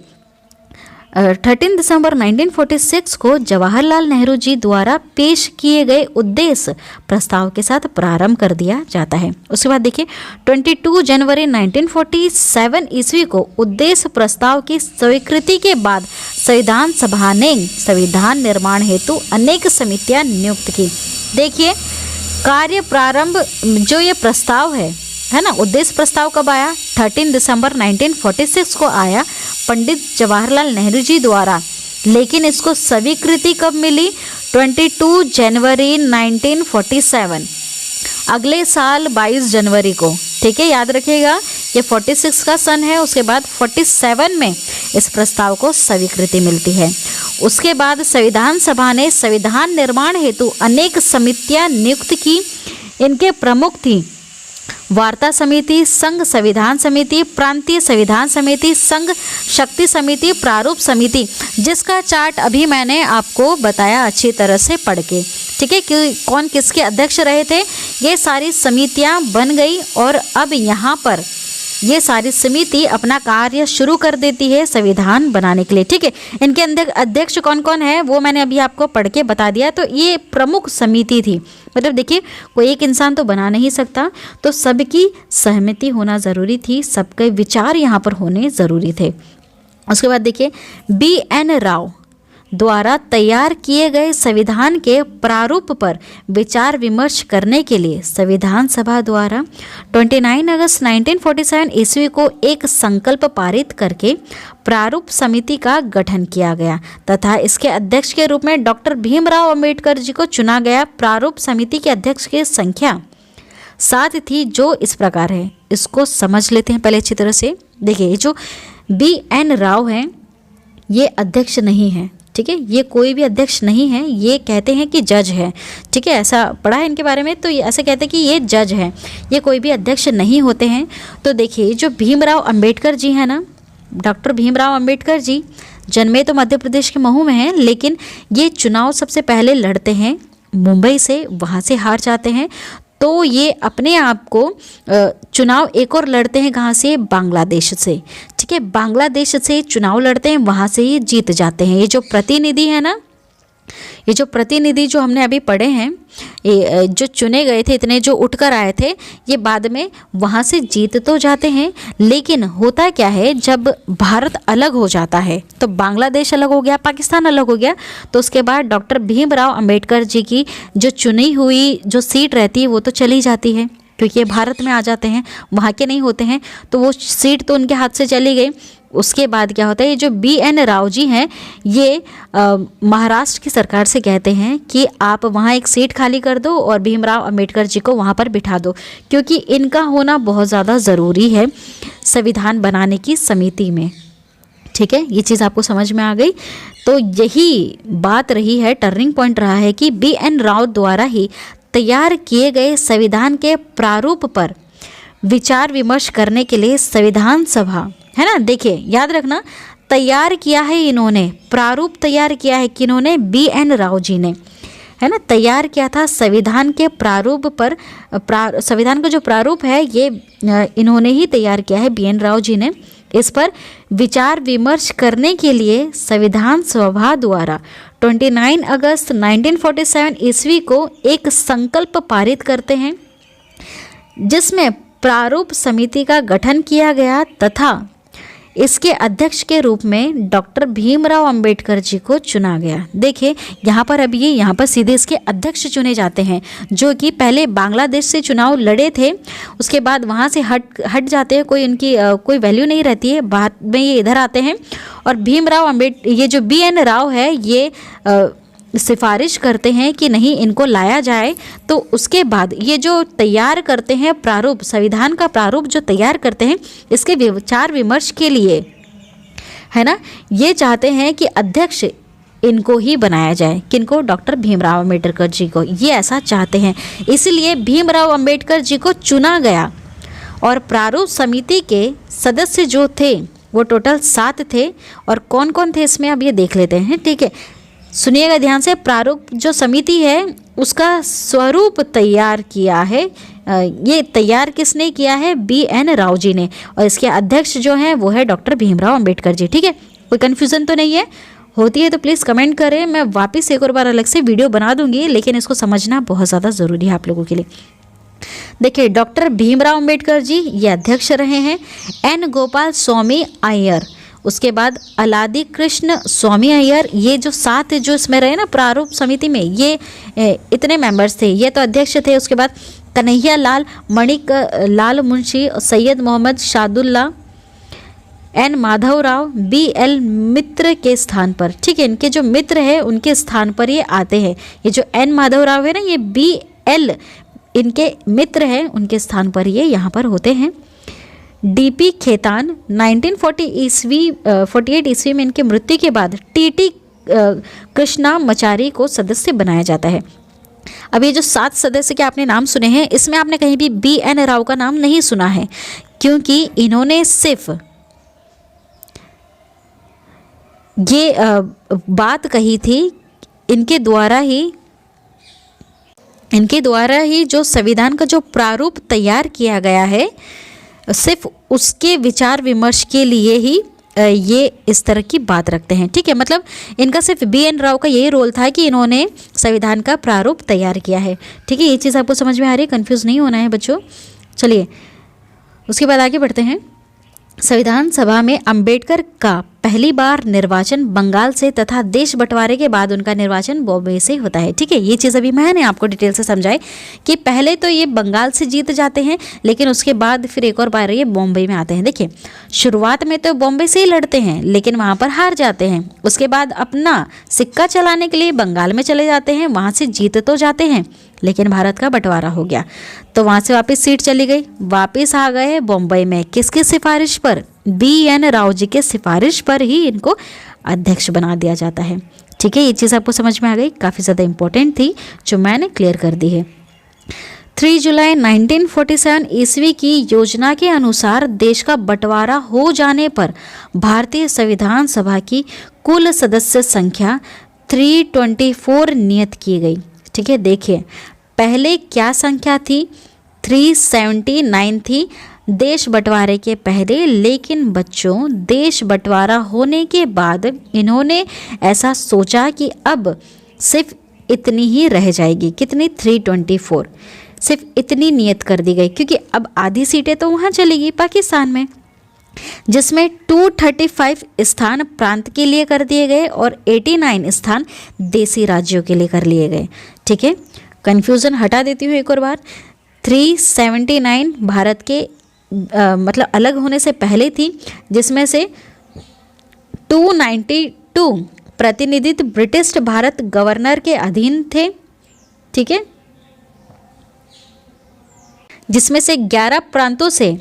13 दिसंबर 1946 को जवाहरलाल नेहरू जी द्वारा पेश किए गए उद्देश्य प्रस्ताव के साथ प्रारंभ कर दिया जाता है। उसके बाद देखिए 22 जनवरी 1947 ईस्वी को उद्देश्य प्रस्ताव की स्वीकृति के बाद संविधान सभा ने संविधान निर्माण हेतु अनेक समितियां नियुक्त की। देखिए कार्य प्रारंभ जो ये प्रस्ताव है ना, उद्देश्य प्रस्ताव कब आया? 13 दिसंबर 1946 को आया पंडित जवाहरलाल नेहरू जी द्वारा, लेकिन इसको स्वीकृति कब मिली? 22 जनवरी 1947, अगले साल 22 जनवरी को। ठीक है, याद रखिएगा ये 46 का सन है, उसके बाद 47 में इस प्रस्ताव को स्वीकृति मिलती है। उसके बाद संविधान सभा ने संविधान निर्माण हेतु अनेक समितियां नियुक्त की। इनके प्रमुख थी वार्ता समिति, संघ संविधान समिति, प्रांतीय संविधान समिति, संघ शक्ति समिति, प्रारूप समिति, जिसका चार्ट अभी मैंने आपको बताया अच्छी तरह से पढ़ के। ठीक है, कि कौन किसके अध्यक्ष रहे थे। ये सारी समितियां बन गई और अब यहाँ पर ये सारी समिति अपना कार्य शुरू कर देती है संविधान बनाने के लिए। ठीक है, इनके अंदर अध्यक्ष कौन कौन है वो मैंने अभी आपको पढ़ के बता दिया। तो ये प्रमुख समिति थी, मतलब देखिए कोई एक इंसान तो बना नहीं सकता, तो सबकी सहमति होना ज़रूरी थी, सबके विचार यहाँ पर होने ज़रूरी थे। उसके बाद देखिए BN राव द्वारा तैयार किए गए संविधान के प्रारूप पर विचार विमर्श करने के लिए संविधान सभा द्वारा 29 अगस्त 1947 ईस्वी को एक संकल्प पारित करके प्रारूप समिति का गठन किया गया तथा इसके अध्यक्ष के रूप में डॉक्टर भीमराव अंबेडकर जी को चुना गया। प्रारूप समिति के अध्यक्ष की संख्या 7 थी, जो इस प्रकार है। इसको समझ लेते हैं पहले अच्छी तरह से। देखिए जो BN राव हैं ये अध्यक्ष नहीं है। ठीक है, ये कोई भी अध्यक्ष नहीं है, ये कहते हैं कि जज है। ठीक है, ऐसा पढ़ा है इनके बारे में, तो ये ऐसे कहते हैं कि ये जज है, ये कोई भी अध्यक्ष नहीं होते हैं। तो देखिए जो भीमराव अंबेडकर जी हैं ना, डॉक्टर भीमराव अंबेडकर जी जन्मे तो मध्य प्रदेश के महू में हैं, लेकिन ये चुनाव सबसे पहले लड़ते हैं मुंबई से, वहाँ से हार जाते हैं। तो ये अपने आप को चुनाव एक और लड़ते हैं, कहाँ से? बांग्लादेश से। ठीक है, बांग्लादेश से चुनाव लड़ते हैं, वहाँ से ये जीत जाते हैं। ये जो प्रतिनिधि है ना, ये जो प्रतिनिधि जो हमने अभी पढ़े हैं, ये जो चुने गए थे, इतने जो उठकर आए थे, ये बाद में वहाँ से जीत तो जाते हैं, लेकिन होता क्या है जब भारत अलग हो जाता है, तो बांग्लादेश अलग हो गया, पाकिस्तान अलग हो गया, तो उसके बाद डॉक्टर भीमराव अंबेडकर जी की जो चुनी हुई जो सीट रहती है वो तो चली जाती है, क्योंकि ये भारत में आ जाते हैं, वहाँ के नहीं होते हैं, तो वो सीट तो उनके हाथ से चली गई। उसके बाद क्या होता है, ये जो BN राव जी हैं ये महाराष्ट्र की सरकार से कहते हैं कि आप वहाँ एक सीट खाली कर दो और भीमराव अंबेडकर जी को वहाँ पर बिठा दो, क्योंकि इनका होना बहुत ज़्यादा ज़रूरी है संविधान बनाने की समिति में। ठीक है, ये चीज़ आपको समझ में आ गई। तो यही बात रही है, टर्निंग पॉइंट रहा है कि BN राव द्वारा ही तैयार किए गए संविधान के प्रारूप पर विचार विमर्श करने के लिए संविधान सभा, है ना, देखिए याद रखना, तैयार किया है इन्होंने, प्रारूप तैयार किया है किन्होंने? BN राव जी ने, है ना, तैयार किया था संविधान के प्रारूप पर। संविधान का जो प्रारूप है ये इन्होंने ही तैयार किया है, BN राव जी ने। इस पर विचार विमर्श करने के लिए संविधान सभा द्वारा 29 अगस्त 1947 ईस्वी को एक संकल्प पारित करते हैं, जिसमें प्रारूप समिति का गठन किया गया तथा इसके अध्यक्ष के रूप में डॉक्टर भीमराव अंबेडकर जी को चुना गया। देखिए यहाँ पर अभी यहाँ पर सीधे इसके अध्यक्ष चुने जाते हैं, जो कि पहले बांग्लादेश से चुनाव लड़े थे, उसके बाद वहाँ से हट जाते हैं, कोई उनकी कोई वैल्यू नहीं रहती है, बाद में ये इधर आते हैं और भीमराव अंबेडकर, ये जो BN राव है ये सिफारिश करते हैं कि नहीं इनको लाया जाए। तो उसके बाद ये जो तैयार करते हैं प्रारूप, संविधान का प्रारूप जो तैयार करते हैं, इसके विचार विमर्श के लिए, है ना, ये चाहते हैं कि अध्यक्ष इनको ही बनाया जाए। किनको? डॉक्टर भीमराव अंबेडकर जी को, ये ऐसा चाहते हैं। इसलिए भीमराव अंबेडकर जी को चुना गया और प्रारूप समिति के सदस्य जो थे वो टोटल 7 थे। और कौन कौन थे इसमें अब ये देख लेते हैं। ठीक है, सुनिएगा ध्यान से। प्रारूप जो समिति है उसका स्वरूप तैयार किया है, ये तैयार किसने किया है? BN राव जी ने, और इसके अध्यक्ष जो हैं वो है डॉक्टर भीमराव अंबेडकर जी। ठीक है, कोई कन्फ्यूज़न तो नहीं है? होती है तो प्लीज़ कमेंट करें, मैं वापस एक और बार अलग से वीडियो बना दूंगी, लेकिन इसको समझना बहुत ज़्यादा ज़रूरी है आप लोगों के लिए। देखिए, डॉक्टर भीमराव अंबेडकर जी ये अध्यक्ष रहे हैं, एन गोपाल स्वामी अय्यर, उसके बाद अलादी कृष्ण स्वामी अय्यर, ये जो 7 जो इसमें रहे ना प्रारूप समिति में, ये इतने मेंबर्स थे, ये तो अध्यक्ष थे। उसके बाद Kanhaiya Lal, Manik Lal Munshi, Syed Mohammad Sadullah, N Madhavrao, B L Mitra के स्थान पर, ठीक है, इनके जो मित्र है उनके स्थान पर ये आते हैं। ये जो एन माधवराव है ना, ये बी एल इनके मित्र हैं, उनके स्थान पर ये यहाँ पर होते हैं। डीपी खेतान 1948 ईस्वी में इनकी मृत्यु के बाद टीटी कृष्णामचारी को सदस्य बनाया जाता है। अब ये जो 7 सदस्य के आपने नाम सुने हैं, इसमें आपने कहीं भी बी एन राव का नाम नहीं सुना है, क्योंकि इन्होंने सिर्फ ये बात कही थी, इनके द्वारा ही जो संविधान का जो प्रारूप तैयार किया गया है, सिर्फ उसके विचार विमर्श के लिए ही ये इस तरह की बात रखते हैं। ठीक है, मतलब इनका सिर्फ बी एन राव का यही रोल था कि इन्होंने संविधान का प्रारूप तैयार किया है। ठीक है, ये चीज़ आपको समझ में आ रही है, कंफ्यूज नहीं होना है बच्चों। चलिए उसके बाद आगे बढ़ते हैं। संविधान सभा में अंबेडकर का पहली बार निर्वाचन बंगाल से तथा देश बंटवारे के बाद उनका निर्वाचन बॉम्बे से होता है। ठीक है, ये चीज़ अभी मैंने आपको डिटेल से समझाई कि पहले तो ये बंगाल से जीत जाते हैं, लेकिन उसके बाद फिर एक और बार ये बॉम्बे में आते हैं। देखिए, शुरुआत में तो बॉम्बे से ही लड़ते हैं, लेकिन वहाँ पर हार जाते हैं। उसके बाद अपना सिक्का चलाने के लिए बंगाल में चले जाते हैं, वहाँ से जीत तो जाते हैं, लेकिन भारत का बंटवारा हो गया, तो वहाँ से वापस सीट चली गई, वापस आ गए बॉम्बे में। किसकी सिफारिश पर? बी एन राव जी के सिफारिश पर ही इनको अध्यक्ष बना दिया जाता है। ठीक है, ये चीज़ आपको समझ में आ गई, काफ़ी ज़्यादा इंपॉर्टेंट थी जो मैंने क्लियर कर दी है। 3 जुलाई 1947 ईस्वी की योजना के अनुसार देश का बंटवारा हो जाने पर भारतीय संविधान सभा की कुल सदस्य संख्या 324 नियत की गई। ठीक है, देखिए पहले क्या संख्या थी? 379 थी देश बंटवारे के पहले, लेकिन बच्चों देश बंटवारा होने के बाद इन्होंने ऐसा सोचा कि अब सिर्फ इतनी ही रह जाएगी। कितनी? 324, सिर्फ इतनी नियत कर दी गई, क्योंकि अब आधी सीटें तो वहाँ चलेगी पाकिस्तान में, जिसमें 235 स्थान प्रांत के लिए कर दिए गए और 89 स्थान देसी राज्यों के लिए कर लिए गए। ठीक है, कन्फ्यूज़न हटा देती हूँ एक और बार। 379 भारत के मतलब अलग होने से पहले थी, जिसमें से 292 प्रतिनिधित्व ब्रिटिश भारत गवर्नर के अधीन थे। ठीक है, जिसमें से 11 प्रांतों से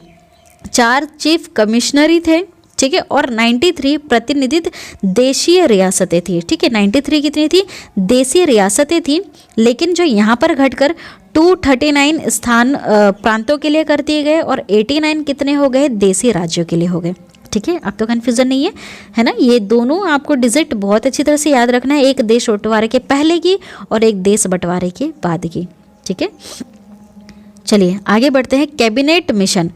4 चीफ कमिश्नरी थे। ठीक है, और 93 प्रतिनिधित्व देशीय रियासतें थी। ठीक है, 93 कितनी थी? देशीय रियासतें थी, लेकिन जो यहाँ पर घटकर 239 स्थान प्रांतों के लिए कर दिए गए और 89 कितने हो गए? देशी राज्यों के लिए हो गए। ठीक है, अब तो कन्फ्यूज़न नहीं है ना? ये दोनों आपको डिजिट बहुत अच्छी तरह से याद रखना है, एक देश बंटवारे के पहले की और एक देश बंटवारे के बाद की। ठीक है, चलिए आगे बढ़ते हैं। कैबिनेट मिशन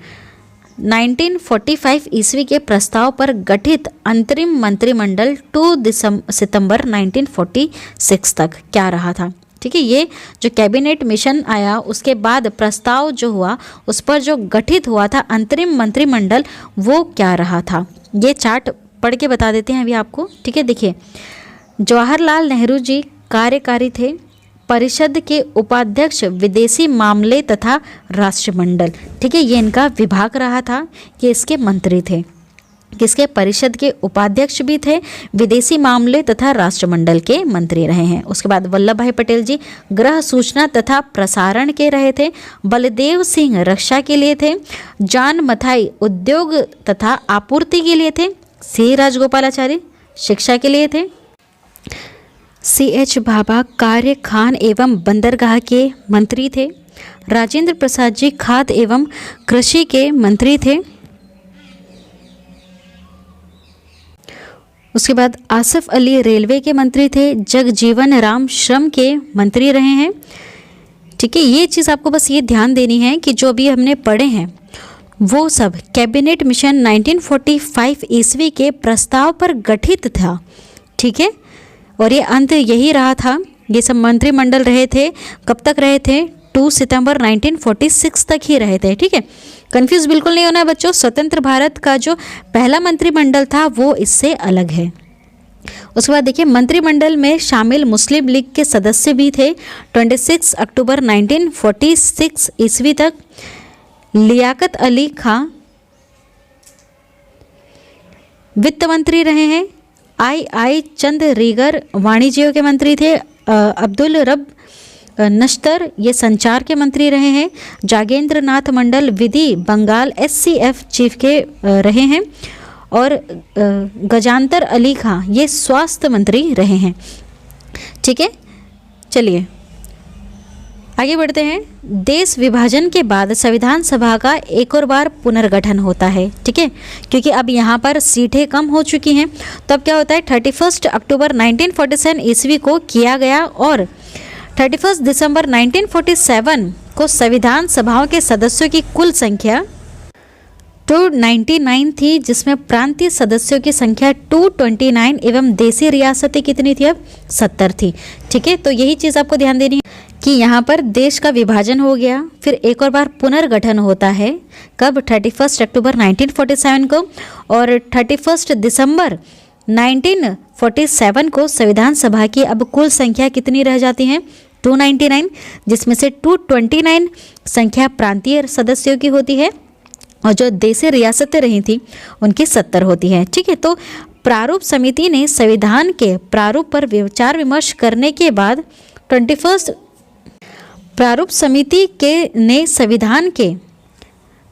1945 ईस्वी के प्रस्ताव पर गठित अंतरिम मंत्रिमंडल 2 सितंबर 1946 तक क्या रहा था? ठीक है, ये जो कैबिनेट मिशन आया उसके बाद प्रस्ताव जो हुआ उस पर जो गठित हुआ था अंतरिम मंत्रिमंडल, वो क्या रहा था? ये चार्ट पढ़ के बता देते हैं अभी आपको। ठीक है, देखिए जवाहरलाल नेहरू जी कार्यकारी थे, परिषद के उपाध्यक्ष विदेशी मामले तथा राष्ट्रमंडल। ठीक है, ये इनका विभाग रहा था कि इसके मंत्री थे, किसके? परिषद के उपाध्यक्ष भी थे, विदेशी मामले तथा राष्ट्रमंडल के मंत्री रहे हैं। उसके बाद वल्लभ भाई पटेल जी गृह सूचना तथा प्रसारण के रहे थे, बलदेव सिंह रक्षा के लिए थे, जॉन मथाई उद्योग तथा आपूर्ति के लिए थे, सी राजगोपालाचारी शिक्षा के लिए थे, CH भाभा कार्य खान एवं बंदरगाह के मंत्री थे, राजेंद्र प्रसाद जी खाद्य एवं कृषि के मंत्री थे। उसके बाद आसिफ अली रेलवे के मंत्री थे, जगजीवन राम श्रम के मंत्री रहे हैं। ठीक है, ये चीज़ आपको बस ये ध्यान देनी है कि जो भी हमने पढ़े हैं वो सब कैबिनेट मिशन 1945 ईस्वी के प्रस्ताव पर गठित था। ठीक है, और ये अंत यही रहा था। ये सब मंत्रिमंडल रहे थे, कब तक रहे थे? 2 सितंबर 1946 तक ही रहे थे। ठीक है, कंफ्यूज बिल्कुल नहीं होना है बच्चों। स्वतंत्र भारत का जो पहला मंत्रिमंडल था वो इससे अलग है। उसके बाद देखिए, मंत्रिमंडल में शामिल मुस्लिम लीग के सदस्य भी थे। 26 अक्टूबर 1946 ईस्वी तक लियाकत अली खां वित्त मंत्री रहे हैं। आई चंद्रीगर वाणिज्य के मंत्री थे। अब्दुल रब नश्तर ये संचार के मंत्री रहे हैं। जागेंद्र नाथ मंडल विधि बंगाल SCF चीफ के रहे हैं। और गजांतर अली खां ये स्वास्थ्य मंत्री रहे हैं। ठीक है, चलिए आगे बढ़ते हैं। देश विभाजन के बाद संविधान सभा का एक और बार पुनर्गठन होता है। ठीक है, क्योंकि अब यहाँ पर सीटें कम हो चुकी हैं, तब क्या होता है? 31 अक्टूबर 1947 ईस्वी को किया गया और 31 दिसंबर 1947 को संविधान सभाओं के सदस्यों की कुल संख्या 299 थी, जिसमें प्रांतीय सदस्यों की संख्या 229 एवं देशी रियासतें कितनी थी? अब 70 थी। ठीक है, तो यही चीज़ आपको ध्यान देनी है कि यहाँ पर देश का विभाजन हो गया, फिर एक और बार पुनर्गठन होता है। कब? 31 अक्टूबर 1947 को, और 31 दिसंबर 1947 को संविधान सभा की अब कुल संख्या कितनी रह जाती है? 299, जिसमें से 229 संख्या प्रांतीय सदस्यों की होती है और जो देशी रियासतें रही थी उनकी 70 होती है। ठीक है, तो प्रारूप समिति ने संविधान के प्रारूप पर विचार विमर्श करने के बाद 21 प्रारूप समिति के ने संविधान के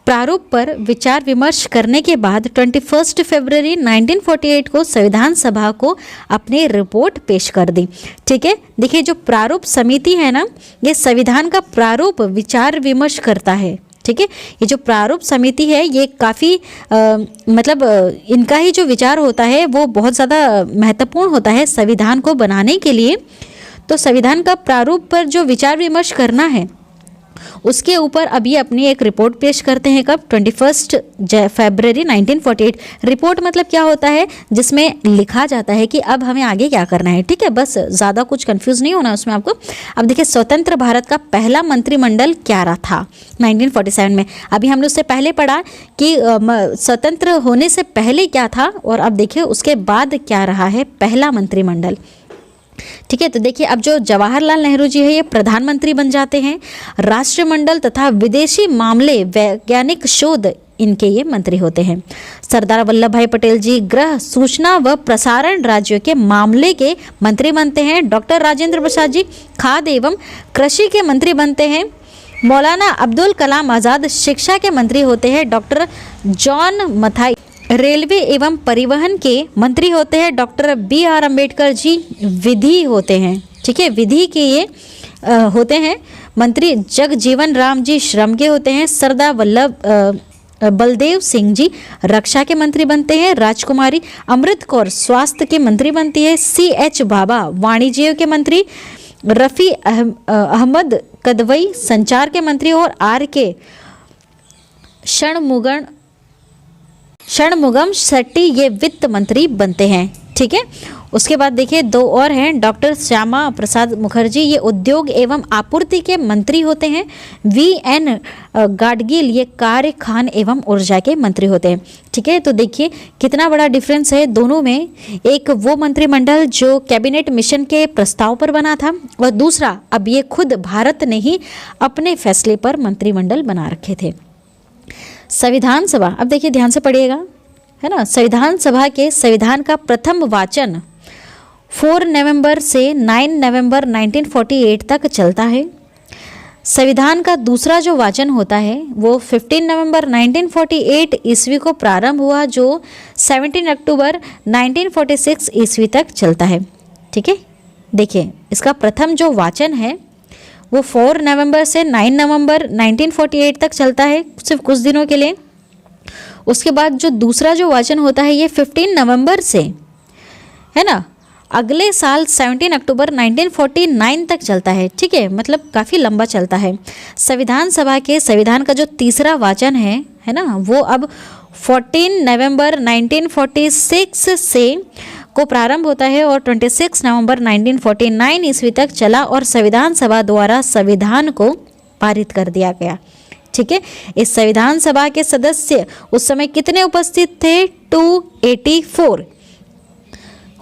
प्रारूप पर विचार विमर्श करने के बाद 21 फरवरी 1948 को संविधान सभा को अपनी रिपोर्ट पेश कर दी। ठीक है, देखिए जो प्रारूप समिति है ना, ये संविधान का प्रारूप विचार विमर्श करता है। ठीक है, ये जो प्रारूप समिति है ये काफ़ी मतलब इनका ही जो विचार होता है वो बहुत ज़्यादा महत्वपूर्ण होता है संविधान को बनाने के लिए। तो संविधान का प्रारूप पर जो विचार विमर्श करना है उसके ऊपर अभी अपनी एक रिपोर्ट पेश करते हैं। कब? 21 फरवरी 1948। रिपोर्ट मतलब क्या होता है? जिसमें लिखा जाता है कि अब हमें आगे क्या करना है। ठीक है, बस ज़्यादा कुछ कंफ्यूज नहीं होना उसमें आपको। अब देखिए, स्वतंत्र भारत का पहला मंत्रिमंडल क्या रहा था 1947 में। अभी हमने उससे पहले पढ़ा कि स्वतंत्र होने से पहले क्या था, और अब देखिए उसके बाद क्या रहा है पहला मंत्रिमंडल। ठीक है, तो देखिए अब जो जवाहरलाल नेहरू जी है ये प्रधानमंत्री बन जाते हैं। राष्ट्रमंडल तथा विदेशी मामले वैज्ञानिक शोध इनके ये मंत्री होते हैं। सरदार वल्लभ भाई पटेल जी गृह सूचना व प्रसारण राज्यों के मामले के मंत्री बनते हैं। डॉक्टर राजेंद्र प्रसाद जी खाद्य एवं कृषि के मंत्री बनते हैं। मौलाना अब्दुल कलाम आज़ाद शिक्षा के मंत्री होते हैं। डॉक्टर जॉन मथाई रेलवे एवं परिवहन के मंत्री होते हैं। डॉक्टर BR अम्बेडकर जी विधि होते हैं। ठीक है, विधि के ये होते हैं मंत्री। जगजीवन राम जी श्रम के होते हैं। सरदार बलदेव सिंह जी रक्षा के मंत्री बनते हैं। राजकुमारी अमृत कौर स्वास्थ्य के मंत्री बनती है। CH बाबा वाणिज्य के मंत्री। रफ़ी अहमद कदवई संचार के मंत्री और RK षणमुगम शेट्टी ये वित्त मंत्री बनते हैं। ठीक है, उसके बाद देखिए दो और हैं। डॉक्टर श्यामा प्रसाद मुखर्जी ये उद्योग एवं आपूर्ति के मंत्री होते हैं। VN गाडगिल ये कार्य खान एवं ऊर्जा के मंत्री होते हैं। ठीक है, तो देखिए कितना बड़ा डिफरेंस है दोनों में। एक वो मंत्रिमंडल जो कैबिनेट मिशन के प्रस्ताव पर बना था, और दूसरा अब ये खुद भारत ने ही अपने फैसले पर मंत्रिमंडल बना रखे थे। संविधान सभा, अब देखिए ध्यान से पढ़िएगा, है ना। संविधान सभा के संविधान का प्रथम वाचन 4 नवंबर से 9 नवंबर 1948 तक चलता है। संविधान का दूसरा जो वाचन होता है वो 15 नवंबर 1948 ईस्वी को प्रारंभ हुआ, जो 17 अक्टूबर 1946 ईस्वी तक चलता है। ठीक है, देखिए इसका प्रथम जो वाचन है वो 4 नवंबर से 9 नवंबर 1948 तक चलता है, सिर्फ कुछ दिनों के लिए। उसके बाद जो दूसरा जो वाचन होता है ये 15 नवंबर से, है ना, अगले साल 17 अक्टूबर 1949 तक चलता है। ठीक है, मतलब काफ़ी लंबा चलता है। संविधान सभा के संविधान का जो तीसरा वाचन है है ना, वो अब 14 नवंबर 1946 से को प्रारंभ होता है और 26 नवंबर 1949 ईस्वी तक चला और संविधान सभा द्वारा संविधान को पारित कर दिया गया। ठीक है, इस संविधान सभा के सदस्य उस समय कितने उपस्थित थे? 284।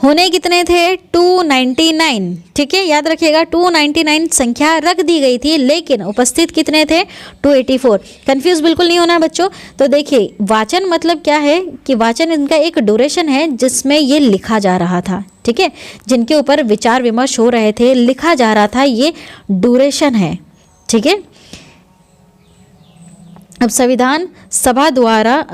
होने कितने थे? 299। ठीक है, याद रखिएगा 299 संख्या रख दी गई थी, लेकिन उपस्थित कितने थे? 284। कंफ्यूज बिल्कुल नहीं होना बच्चों। तो देखिए, वाचन मतलब क्या है कि वाचन इनका एक ड्यूरेशन है जिसमें ये लिखा जा रहा था। ठीक है, जिनके ऊपर विचार विमर्श हो रहे थे, लिखा जा रहा था, ये ड्यूरेशन है। ठीक है, अब संविधान सभा द्वारा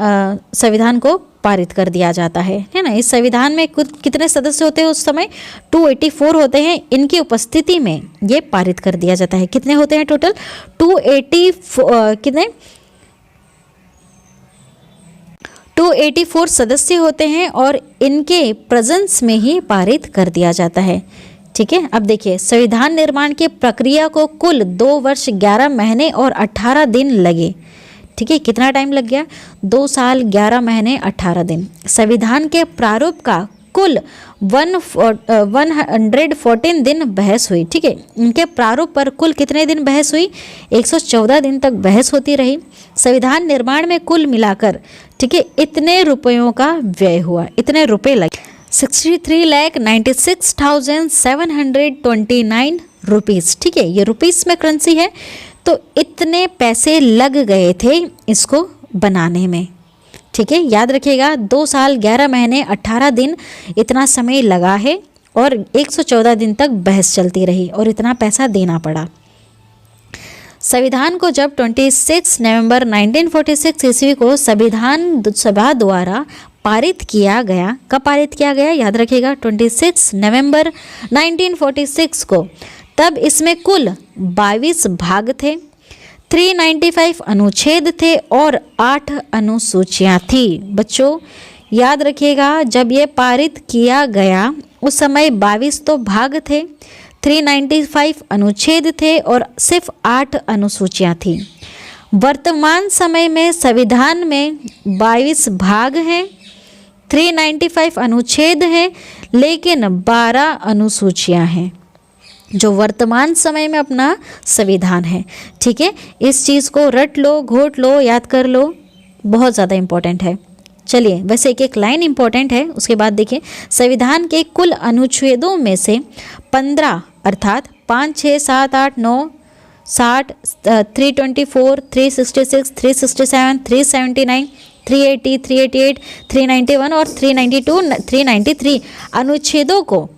संविधान को पारित कर दिया जाता है ना। इस संविधान में कुल कितने सदस्य होते हैं? उस समय 284 होते हैं। इनकी उपस्थिति में ये पारित कर दिया जाता है। कितने होते हैं टोटल? 284 सदस्य होते हैं और इनके प्रेजेंस में ही पारित कर दिया जाता है। ठीक है, अब देखिए, संविधान निर्माण की प्रक्रिया को कुल 2 वर्ष 11 महीने और 18 दिन लगे। ठीक है, कितना टाइम लग गया? 2 साल 11 महीने 18 दिन। संविधान के प्रारूप का कुल 114 दिन बहस हुई। ठीक है, इनके प्रारूप पर कुल कितने दिन बहस हुई? 114 दिन तक बहस होती रही। संविधान निर्माण में कुल मिलाकर, ठीक है, इतने रुपयों का व्यय हुआ, इतने रुपए लगे, 63,96,729 रुपीज़। ठीक है, ये रुपीस में करेंसी है, तो इतने पैसे लग गए थे इसको बनाने में। ठीक है, याद रखिएगा 2 साल 11 महीने 18 दिन इतना समय लगा है और 114 दिन तक बहस चलती रही और इतना पैसा देना पड़ा। संविधान को जब 26 नवंबर 1946 ईस्वी को संविधान सभा द्वारा पारित किया गया, कब पारित किया गया? याद रखिएगा 26 नवंबर 1946 को। तब इसमें कुल 22 भाग थे, 395 अनुच्छेद थे और 8 अनुसूचियां थी। बच्चों याद रखिएगा, जब ये पारित किया गया उस समय 22 तो भाग थे, 395 अनुच्छेद थे और सिर्फ 8 अनुसूचियां थी। वर्तमान समय में संविधान में 22 भाग हैं, 395 अनुच्छेद हैं, लेकिन 12 अनुसूचियां हैं जो वर्तमान समय में अपना संविधान है। ठीक है, इस चीज़ को रट लो, घोट लो, याद कर लो, बहुत ज़्यादा इम्पोर्टेंट है। चलिए, वैसे एक एक लाइन इम्पोर्टेंट है, उसके बाद देखिए, संविधान के कुल अनुच्छेदों में से 15 अर्थात 5, 6, 7, 8, 9, 60, 324, 366, 367, 379, 380, 388, 391 और 392, 393 अनुच्छेदों को,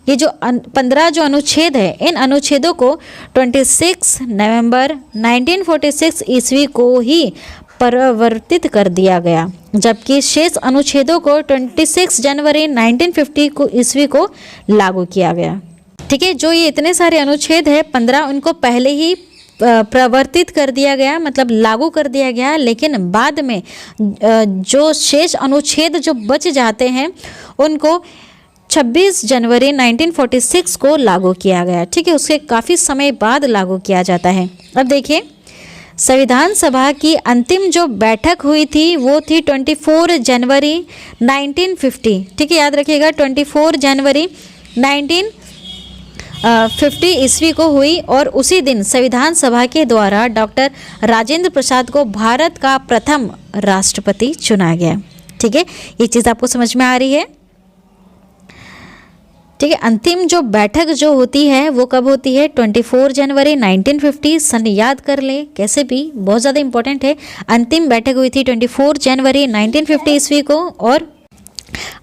ये जो 15 जो अनुच्छेद है, इन अनुच्छेदों को 26 नवंबर 1946 ईस्वी को ही परिवर्तित कर दिया गया, जबकि शेष अनुच्छेदों को 26 जनवरी 1950 को ईस्वी को लागू किया गया। ठीक है, जो ये इतने सारे अनुच्छेद है 15, उनको पहले ही प्रवर्तित कर दिया गया, मतलब लागू कर दिया गया, लेकिन बाद में जो शेष अनुच्छेद जो बच जाते हैं उनको 26 जनवरी 1946 को लागू किया गया। ठीक है, उसके काफ़ी समय बाद लागू किया जाता है। अब देखिए, संविधान सभा की अंतिम जो बैठक हुई थी वो थी 24 जनवरी 1950। ठीक है, याद रखिएगा 24 जनवरी 1950 ईस्वी को हुई और उसी दिन संविधान सभा के द्वारा डॉक्टर राजेंद्र प्रसाद को भारत का प्रथम राष्ट्रपति चुना गया। ठीक है, ये चीज़ आपको समझ में आ रही है? ठीक है, अंतिम जो बैठक जो होती है वो कब होती है? 24 जनवरी 1950। सन याद कर ले, कैसे भी, बहुत ज़्यादा इंपॉर्टेंट है। अंतिम बैठक हुई थी 24 जनवरी 1950 ईस्वी को और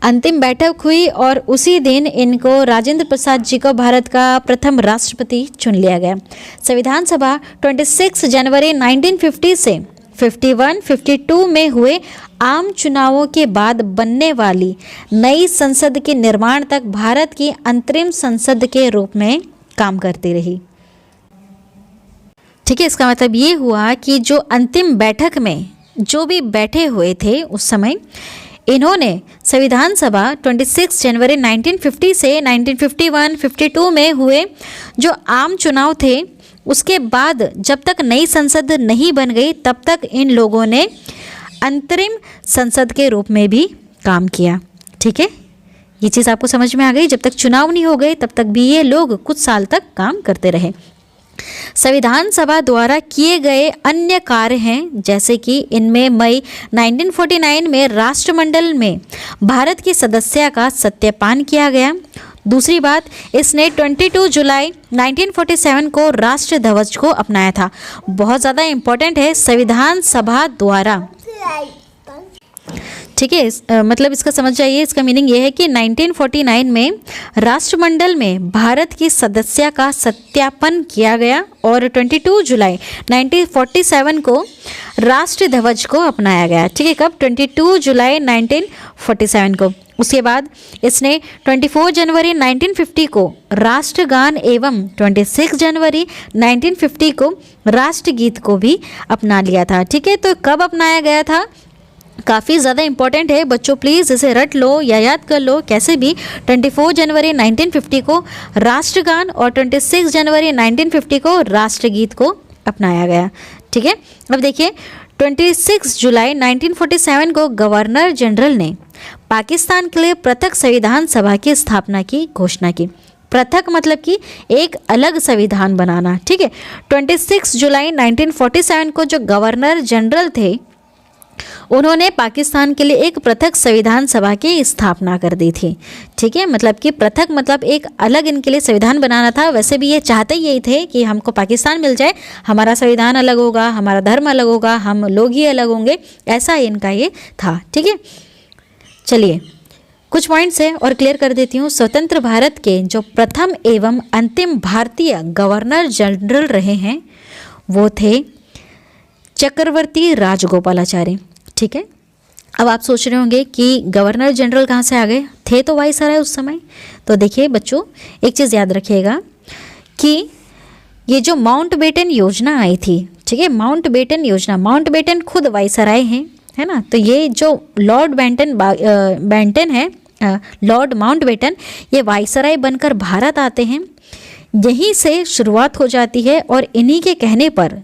अंतिम बैठक हुई और उसी दिन इनको राजेंद्र प्रसाद जी को भारत का प्रथम राष्ट्रपति चुन लिया गया। संविधान सभा 26 जनवरी 1950 से 51, 52 में हुए आम चुनावों के बाद बनने वाली नई संसद के निर्माण तक भारत की अंतरिम संसद के रूप में काम करती रही। ठीक है, इसका मतलब ये हुआ कि जो अंतिम बैठक में जो भी बैठे हुए थे उस समय, इन्होंने संविधान सभा 26 जनवरी 1950 से 1951, 52 में हुए जो आम चुनाव थे, उसके बाद जब तक नई संसद नहीं बन गई तब तक इन लोगों ने अंतरिम संसद के रूप में भी काम किया। ठीक है, ये चीज़ आपको समझ में आ गई। जब तक चुनाव नहीं हो गए तब तक भी ये लोग कुछ साल तक काम करते रहे। संविधान सभा द्वारा किए गए अन्य कार्य हैं, जैसे कि इनमें मई 1949 में राष्ट्रमंडल में भारत की सदस्यता का सत्यापन किया गया। दूसरी बात, इसने 22 जुलाई 1947 को राष्ट्र ध्वज को अपनाया था। बहुत ज़्यादा इम्पोर्टेंट है, संविधान सभा द्वारा। ठीक है, मतलब इसका समझ जाइए, इसका मीनिंग ये है कि 1949 में राष्ट्रमंडल में भारत की सदस्यता का सत्यापन किया गया और 22 जुलाई 1947 को राष्ट्र ध्वज को अपनाया गया। ठीक है, कब? 22 जुलाई 1947 को। उसके बाद इसने 24 जनवरी 1950 को राष्ट्रगान एवं 26 जनवरी 1950 को राष्ट्रगीत को भी अपना लिया था। ठीक है, तो कब अपनाया गया था? काफ़ी ज़्यादा इंपॉर्टेंट है बच्चों, प्लीज़ इसे रट लो या याद कर लो कैसे भी। 24 जनवरी 1950 को राष्ट्रगान और 26 जनवरी 1950 को राष्ट्रगीत को अपनाया गया। ठीक है, अब देखिए 26 जुलाई 1947 को गवर्नर जनरल ने पाकिस्तान के लिए पृथक संविधान सभा की स्थापना की घोषणा की। पृथक मतलब कि एक अलग संविधान बनाना। ठीक है, 26 जुलाई 1947 को जो गवर्नर जनरल थे उन्होंने पाकिस्तान के लिए एक पृथक संविधान सभा की स्थापना कर दी थी। ठीक है, मतलब कि पृथक मतलब एक अलग इनके लिए संविधान बनाना था। वैसे भी ये चाहते यही थे कि हमको पाकिस्तान मिल जाए, हमारा संविधान अलग होगा, हमारा धर्म अलग होगा, हम लोग ही अलग होंगे, ऐसा इनका ये था। ठीक है, चलिए कुछ पॉइंट्स है और क्लियर कर देती हूँ। स्वतंत्र भारत के जो प्रथम एवं अंतिम भारतीय गवर्नर जनरल रहे हैं वो थे चक्रवर्ती राजगोपालाचारी। ठीक है, अब आप सोच रहे होंगे कि गवर्नर जनरल कहाँ से आ गए, थे तो वाइसराय उस समय। तो देखिए बच्चों, एक चीज़ याद रखिएगा कि ये जो माउंटबेटन योजना आई थी, ठीक है, माउंटबेटन योजना, माउंटबेटन खुद वाइसराय हैं, है ना। तो ये जो लॉर्ड बेंटन है, लॉर्ड माउंटबेटन, ये वाइसराय बनकर भारत आते हैं। यहीं से शुरुआत हो जाती है और इन्हीं के कहने पर,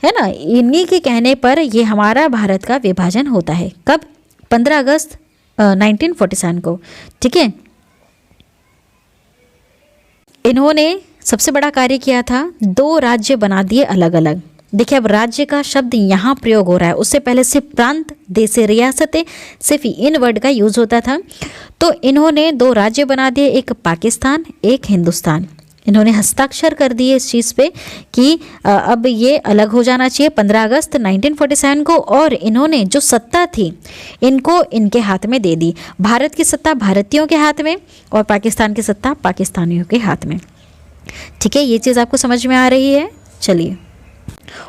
है ना, इन्हीं के कहने पर ये हमारा भारत का विभाजन होता है। कब? 15 अगस्त 1947 को। ठीक है, इन्होंने सबसे बड़ा कार्य किया था, 2 राज्य बना दिए अलग अलग। देखिए अब राज्य का शब्द यहाँ प्रयोग हो रहा है, उससे पहले सिर्फ प्रांत, देश, रियासतें, सिर्फ इन वर्ड का यूज होता था। तो इन्होंने 2 राज्य बना दिए, एक पाकिस्तान, एक हिंदुस्तान। इन्होंने हस्ताक्षर कर दिए इस चीज़ पे कि अब ये अलग हो जाना चाहिए 15 अगस्त 1947 को। और इन्होंने जो सत्ता थी इनको इनके हाथ में दे दी। भारत की सत्ता भारतीयों के हाथ में और पाकिस्तान की सत्ता पाकिस्तानियों के हाथ में। ठीक है, ये चीज़ आपको समझ में आ रही है। चलिए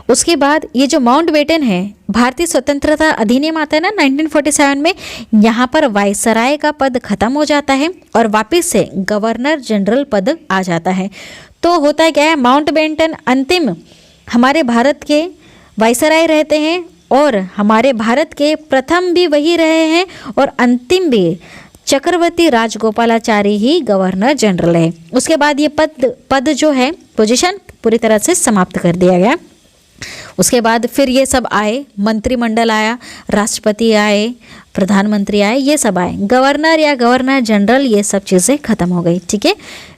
उसके बाद ये जो माउंटबेटन है, भारतीय स्वतंत्रता अधिनियम आता है ना 1947 में, यहाँ पर वाइसराय का पद खत्म हो जाता है और वापस से गवर्नर जनरल पद आ जाता है। तो होता क्या है, माउंटबेटन अंतिम हमारे भारत के वाइसराय रहते हैं और हमारे भारत के प्रथम भी वही रहे हैं और अंतिम भी चक्रवर्ती राजगोपालाचारी ही गवर्नर जनरल है। उसके बाद ये पद जो है, पोजीशन पूरी तरह से समाप्त कर दिया गया। उसके बाद फिर ये सब आए, मंत्रिमंडल आया, राष्ट्रपति आए, प्रधानमंत्री आए, ये सब आए। गवर्नर या गवर्नर जनरल ये सब चीज़ें खत्म हो गई। ठीक है,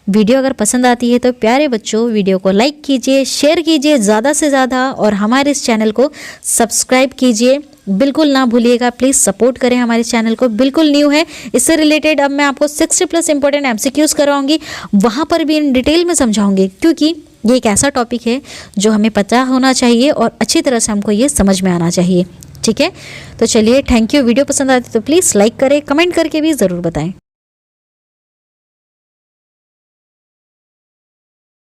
वीडियो अगर पसंद आती है तो प्यारे बच्चों वीडियो को लाइक कीजिए, शेयर कीजिए ज़्यादा से ज़्यादा और हमारे इस चैनल को सब्सक्राइब कीजिए। बिल्कुल ना भूलिएगा, प्लीज़ सपोर्ट करें हमारे चैनल को। बिल्कुल न्यू है, इससे रिलेटेड अब मैं आपको 60+ इंपॉर्टेंट MCQs करवाऊंगी, वहाँ पर भी इन डिटेल में समझाऊंगी, क्योंकि ये एक ऐसा टॉपिक है जो हमें पता होना चाहिए और अच्छी तरह से हमको ये समझ में आना चाहिए। ठीक है, तो चलिए थैंक यू। वीडियो पसंद आती तो प्लीज़ लाइक करें, कमेंट करके भी ज़रूर बताएं।